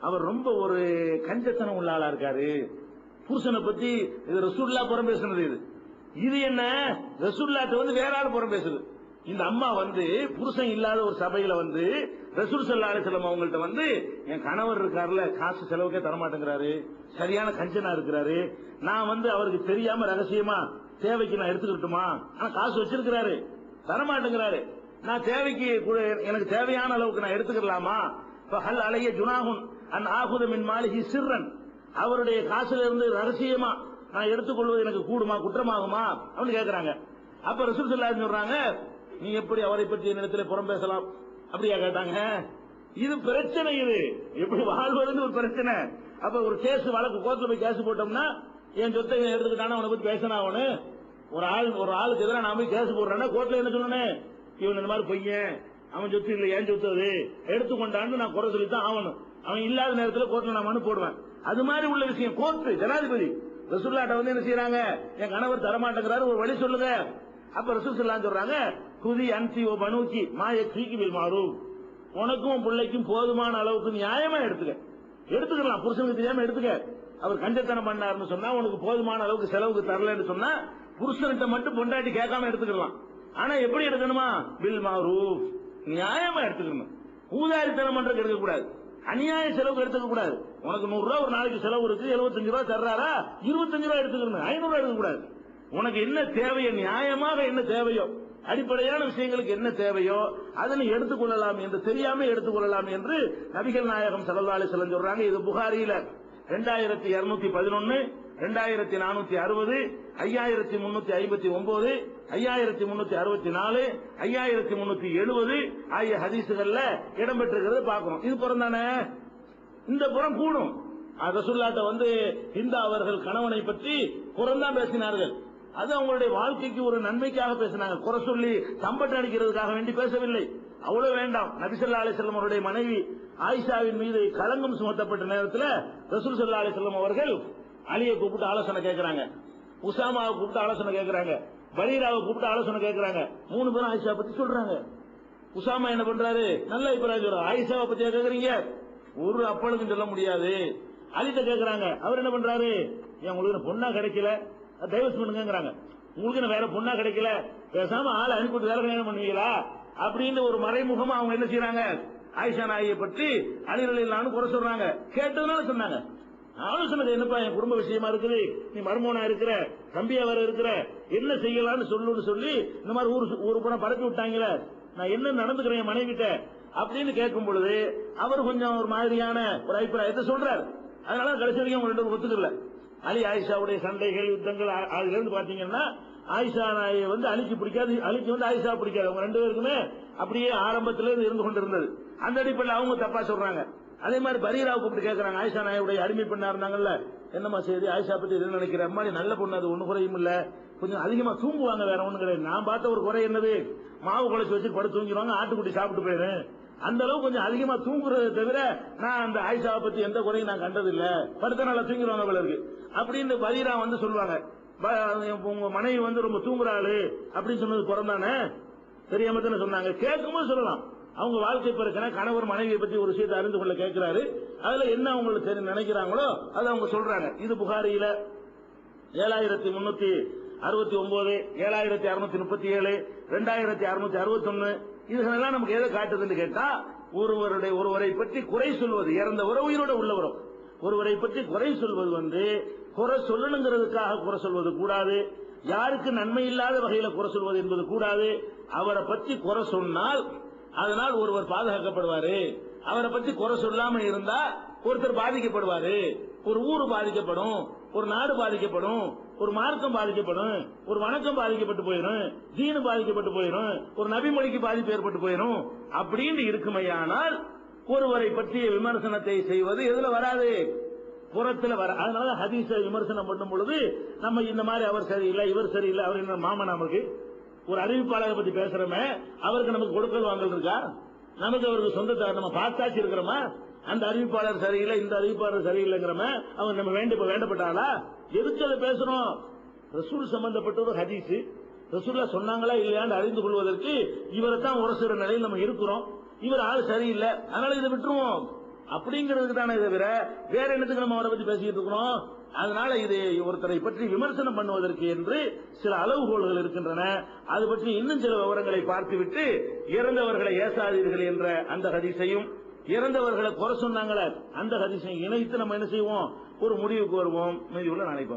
அவர் ரொம்ப ஒரு கஞ்சத்தனம் உள்ள ஆளா இருக்காரு. புருஷனை பத்தி இது ரசூலுல்லாஹ் புறம் பேசுனது. இது என்ன ரசூலுல்லாஹ்ட்ட வந்து வேற ஆள் புறம் பேசுது. இந்த அம்மா வந்து புருஷன் இல்லாத ஒரு சபையில வந்து ரசூல் ஸல்லல்லாஹு அலைஹி வஸல்லம் அவங்கள்ட்ட வந்து, என் கணவர் இருக்காருல, காசு செலவுக்கே தரமாட்டேங்கிறாரு, சரியான கஞ்சனா இருக்கிறாரு, நான் வந்து அவருக்கு தெரியாம ரகசியமா தேவைக்கு நான் எடுத்துக்கிட்டுமா, ஆனா காசு வச்சிருக்கிறாரு, தரமாட்டேங்கிறாரு, நான் தேவைக்கு எனக்கு தேவையான அளவுக்கு நான் எடுத்துக்கலாமா, ஹல் அலைய ஜுனாஹுன் அன் ஆகுத மின் மாலிஹி சிர்ரன், அவருடைய காசுல இருந்து ரகசியமா நான் எடுத்துக்கொள்வது எனக்கு கூடுமா, குற்றமாகுமா அப்படின்னு கேட்கிறாங்க. அப்ப ரசூல் ஸல்லல்லாஹு அலைஹி சொல்றாங்க, நீ எப்படி அவரை பற்றி என்னிடத்துல புறம் பேசலாம், அப்படியா கேட்டாங்க. இது பிரச்சனை, இது எப்படி வாழ்வதுன்னு ஒரு பிரச்சனை. அப்ப ஒரு கேஸ் வழக்கு கோர்ட்ல போய் கேஸ் போட்டோம்னா, என் சொத்தை எடுத்துக்கிட்டானா அவனை பத்தி பேசினா, அவனு ஒரு ஆளுக்கு எதிராக நான் போய் கேஸ் போடுறேன்னா கோர்ட்ல என்ன சொல்லணும், இவன் இந்த மாதிரி பையன், அவன் சொத்து இல்லை, ஏன் சொத்து அது எடுத்துக்கொண்டான்னு நான் குறை சொல்லித்தான் ஆகணும். அவன் இல்லாத நேரத்தில் கோர்ட்ல நான் மனு போடுவேன். அது மாதிரி உள்ள விஷயம் கோர்ட்டு ஜனாதிபதி ரசூலுல்லாஹ்ட்ட வந்து என்ன செய்யறாங்க, என் கணவர் தரமாட்டேங்கிறாரு, ஒரு வழி சொல்லுங்க. அப்ப ரசூல் ஸல்லல்லாஹு சொல்றாங்க, குதி அன்சி ஓ பனூக்கி மாயக்கீகி பில் மாரூஃப், உனக்கும் பிள்ளைக்கும் போதுமான அளவுக்கு நியாயமா எடுத்துக்கலாம். புருஷனுக்கு தெரியாம எடுத்துக்க. அவர் கஞ்சத்தனம் பண்ணாருன்னு சொன்னா, உனக்கு போதுமான அளவுக்கு செலவுக்கு தரலன்னு சொன்னா, புருஷன்கிட்ட மட்டும் பொண்டாட்டி கேட்காம எடுத்துக்கலாம். ஆனா எப்படி எடுக்கணுமா, பில் மாரூஃப், நியாயமா எடுத்துக்கணும். ஊதாரித்தனம் பண்றதுக்கு எடுக்கக்கூடாது, அநியாய செலவுக்கு எடுத்துக்க கூடாது. உனக்கு 100 ரூபாய் ஒரு நாளைக்கு செலவு இருக்கு, 75 ரூபாய் தர்றாரா, 25 ரூபாய் எடுத்துக்கணும், 500 ரூபாய் எடுக்கக்கூடாது. உனக்கு என்ன தேவையோ, நியாயமாக என்ன தேவையோ, அடிப்படையான விஷயங்களுக்கு என்ன தேவையோ அதனை எடுத்துக்கொள்ளலாம் என்று, தெரியாம எடுத்துக்கொள்ளலாம் என்று நபிகள் நாயகம் ஸல்லல்லாஹு அலைஹி வஸல்லம் சொல்றாங்க. இது புகாரியில 2211, 2460, 5359, 5364, 5370 ஆகிய ஹதீசுகள்ல இடம்பெற்றிருக்கிறது பார்க்கிறோம். இது புறம் தானே, இந்த புறம் கூடும். ரசூலுல்லாஹ்ட்ட வந்து ஹிந்தா அவர்கள் கணவனை பற்றி புறம்தான் பேசினார்கள். அது அவங்களுடைய வாழ்க்கைக்கு ஒரு நன்மைக்காக பேசினாங்க, குறை சொல்லி தம்பட்டு அடிக்கிறதுக்காக வேண்டி பேசவில்லை. அவ்வளவு வேண்டாம். நபி ஸல்லல்லாஹு அலைஹி வஸல்லம் அவருடைய மனைவி ஆயிஷாவின் மீது களங்கம் சுமத்தப்பட்ட நேரத்தில் ரசூல் ஸல்லல்லாஹு அலைஹி வஸல்லம் அவர்கள் அலியை கூப்பிட்டு ஆலோசனை கேட்கிறாங்க, உசாமாவை கூப்பிட்டு ஆலோசனை கேட்கிறாங்க, பரீராவை கூப்பிட்டு ஆலோசனை கேட்கிறாங்க. 3 பேரும் ஆயிஷா பத்தி சொல்றாங்க. உசாமா என்ன பண்றாரு, நல்ல அபிப்பிராயம் சொல்றாரு. ஆயிஷாவை பத்தி கேட்கறீங்க, ஒரு அப்பளுக்கும் சொல்ல முடியாது. அலிட்ட கேட்கிறாங்க, அவர் என்ன பண்றாரு, ஏன் உங்களுக்கு பொண்ணா கிடைக்கல, டைவர்ஸ் பண்ணுங்கிறாங்க. உங்களுக்கு வேற பொண்ணா கிடைக்கல, பேசாம ஆளை அனுப்பிட்டு வேற கல்யாணம் பண்ணுவீங்களா அப்படின்னு ஒரு மறைமுகமா அவங்க என்ன செய்யறாங்க, ஆயிஷா நாயை பற்றி அலி ரலியல்லாஹு அன்ஹு குறை சொல்றாங்க. கேட்டதுனால சொன்னாங்க, ஆலோசனை என்னப்பா, என் குடும்ப விஷயமா இருக்குது, நீ மருமகனா இருக்கிற, தம்பியா வேற இருக்கிற, என்ன செய்யலாம்னு சொல்லி இந்த மாதிரி ஊரு பணம் பரப்பி விட்டாங்களே, நான் என்ன நடந்துக்கிறேன் என் மனைவிட்ட அப்படின்னு கேட்கும் பொழுது அவர் கொஞ்சம் ஒரு மாதிரியான ஒரு அபிப்பிராயத்தை சொல்றாரு. அதனால கடைசி வரைக்கும் அவங்க 2 பேரும் ஒத்துக்கல. அலி ஆயிஷாவுடைய சண்டைகள் யுத்தங்கள் அதுல இருந்து பாத்தீங்கன்னா, ஆயிஷா நாயை வந்து அலிக்கு பிடிக்காது, அலிக்கு வந்து ஆயிஷா பிடிக்காது. அவங்க 2 பேருக்குமே அப்படியே ஆரம்பத்தில இருந்து கொண்டிருந்தது. அந்த அடிப்படையில் அவங்க தப்பா சொல்றாங்க. அதே மாதிரி பரீராவை கூப்பிட்டு கேட்கறாங்க, ஆயிஷா நாயுடைய அடிமை பெண்ணா இருந்தாங்கல்ல, என்னமா செய்தி, ஆயிஷா பத்தி என்ன நினைக்கிற, அம்மா நல்ல பொண்ணு, அது ஒண்ணு குறையும் இல்ல, கொஞ்சம் அதிகமா தூங்குவாங்க, வேற ஒண்ணு கிடையாது. நான் பார்த்த ஒரு குறை என்னது, மாவு குழச்சி வச்சு படுத்து தூங்கிடுவாங்க, ஆட்டுக்குட்டி சாப்பிட்டு போயிரு, அந்த அளவுக்கு கொஞ்சம் அதிகமா தூங்குறதை தவிர நான் அந்த ஆயிஷாவை பத்தி எந்த குறையும் நான் கண்டது இல்ல, படுத்த நாள தூங்கிடுவாங்க போல இருக்கு அப்படின்னு பரீரா வந்து சொல்லுவாங்க. உங்க மனைவி வந்து ரொம்ப தூங்குறாளு அப்படின்னு சொன்னது பிறந்தானே, தெரியாம தானே சொன்னாங்க. கேட்கும்போது சொல்லலாம், அவங்க வாழ்க்கை பிரச்சனை, கணவர் மனைவியை பத்தி ஒரு விஷயத்தை அறிந்து கொள்ள கேட்கிறாரு, அதுல என்ன அவங்களுக்கு சரி நினைக்கிறாங்களோ அதை அவங்க சொல்றாங்க. இது புகாரியில 7369, 7637, 2661 இதுகளெல்லாம் நமக்கு எதை காட்டுதுன்னு கேட்டா, ஒருவரை பற்றி குறை சொல்வது, இறந்தவரோ உயிரோட உள்ளவரோ ஒருவரை பற்றி குறை சொல்வது வந்து குறை சொல்லணுங்கிறதுக்காக குறை சொல்வது கூடாது, யாருக்கு நன்மை இல்லாத வகையில குறை சொல்வது என்பது கூடாது. அவரை பற்றி குறை சொன்னால் அதனால் ஒருவர் பாதுகாக்கப்படுவாரு. அவரை பற்றி குறை சொல்லாம இருந்தா ஒருத்தர் பாதிக்கப்படுவாரு. ஒரு ஊர் பாதிக்கப்படும், ஒரு நாடு பாதிக்கப்படும், ஒரு மார்க்கம் பாதிக்கப்படும், ஒரு வணக்கம் பாதிக்கப்பட்டு போயிடும், தீனு பாதிக்கப்பட்டு போயிடும், ஒரு நபிமொழிக்கு பாதிப்பு ஏற்பட்டு போயிடும். அப்படின்னு இருக்குமையானால் ஒருவரை பற்றிய விமர்சனத்தை செய்வது எதுல வராது? புறத்துல வர. அதனால ஹதீஸை விமர்சனம் பண்ணும் பொழுது நம்ம இந்த மாதிரி அவர் சரியில்லை, இவர் சரியில்லை, அவர் என்ன மாமா, நமக்கு ஒரு அறிவிப்பாளரை பத்தி பேசுறோமே, அவருக்கு நமக்கு கொடுக்கல் வாங்கல் இருக்கா? நமக்கு அவருக்கு சொந்தத்தை நம்ம பார்த்தாச்சு இருக்கிறோமா? அந்த அறிவிப்பாளர் சரியில்லை, இந்த அறிவிப்பாளர் சரியில்லைங்கிறோமே, அவங்க நம்ம வேண்டப்பட்டாளா? எதுக்கு அதை பேசுறோம்? ரசூல் சம்பந்தப்பட்ட ஒரு ஹதீஸ், ரசூல்லா சொன்னாங்களா இல்லையான்னு அறிந்து கொள்வதற்கு இவரை தான் உரசுற நிலையில் நம்ம இருக்கிறோம். இவர் ஆள் சரியில்லை, அதனால இதை விட்டுருவோம் அப்படிங்கிறதுக்கு தானே தவிர வேற என்னத்துக்கு நம்ம அவரை பத்தி பேசிட்டு இருக்கிறோம்? அதனால இது ஒருத்தரை பற்றி விமர்சனம் பண்ணுவதற்கு என்று சில அளவுகோல்கள் இருக்கின்றன. அது பற்றி இன்னும் சில விவரங்களை பார்த்துவிட்டு இறந்தவர்களை ஏசாதீர்கள் என்ற அந்த ஹதீஸையும் இறந்தவர்களை குறை சொன்னாங்களே அந்த ஹதீஸையும் இணைத்து நம்ம என்ன செய்வோம்? ஒரு முடிவுக்கு வருவோம். மீதி உள்ள நாளைக்கு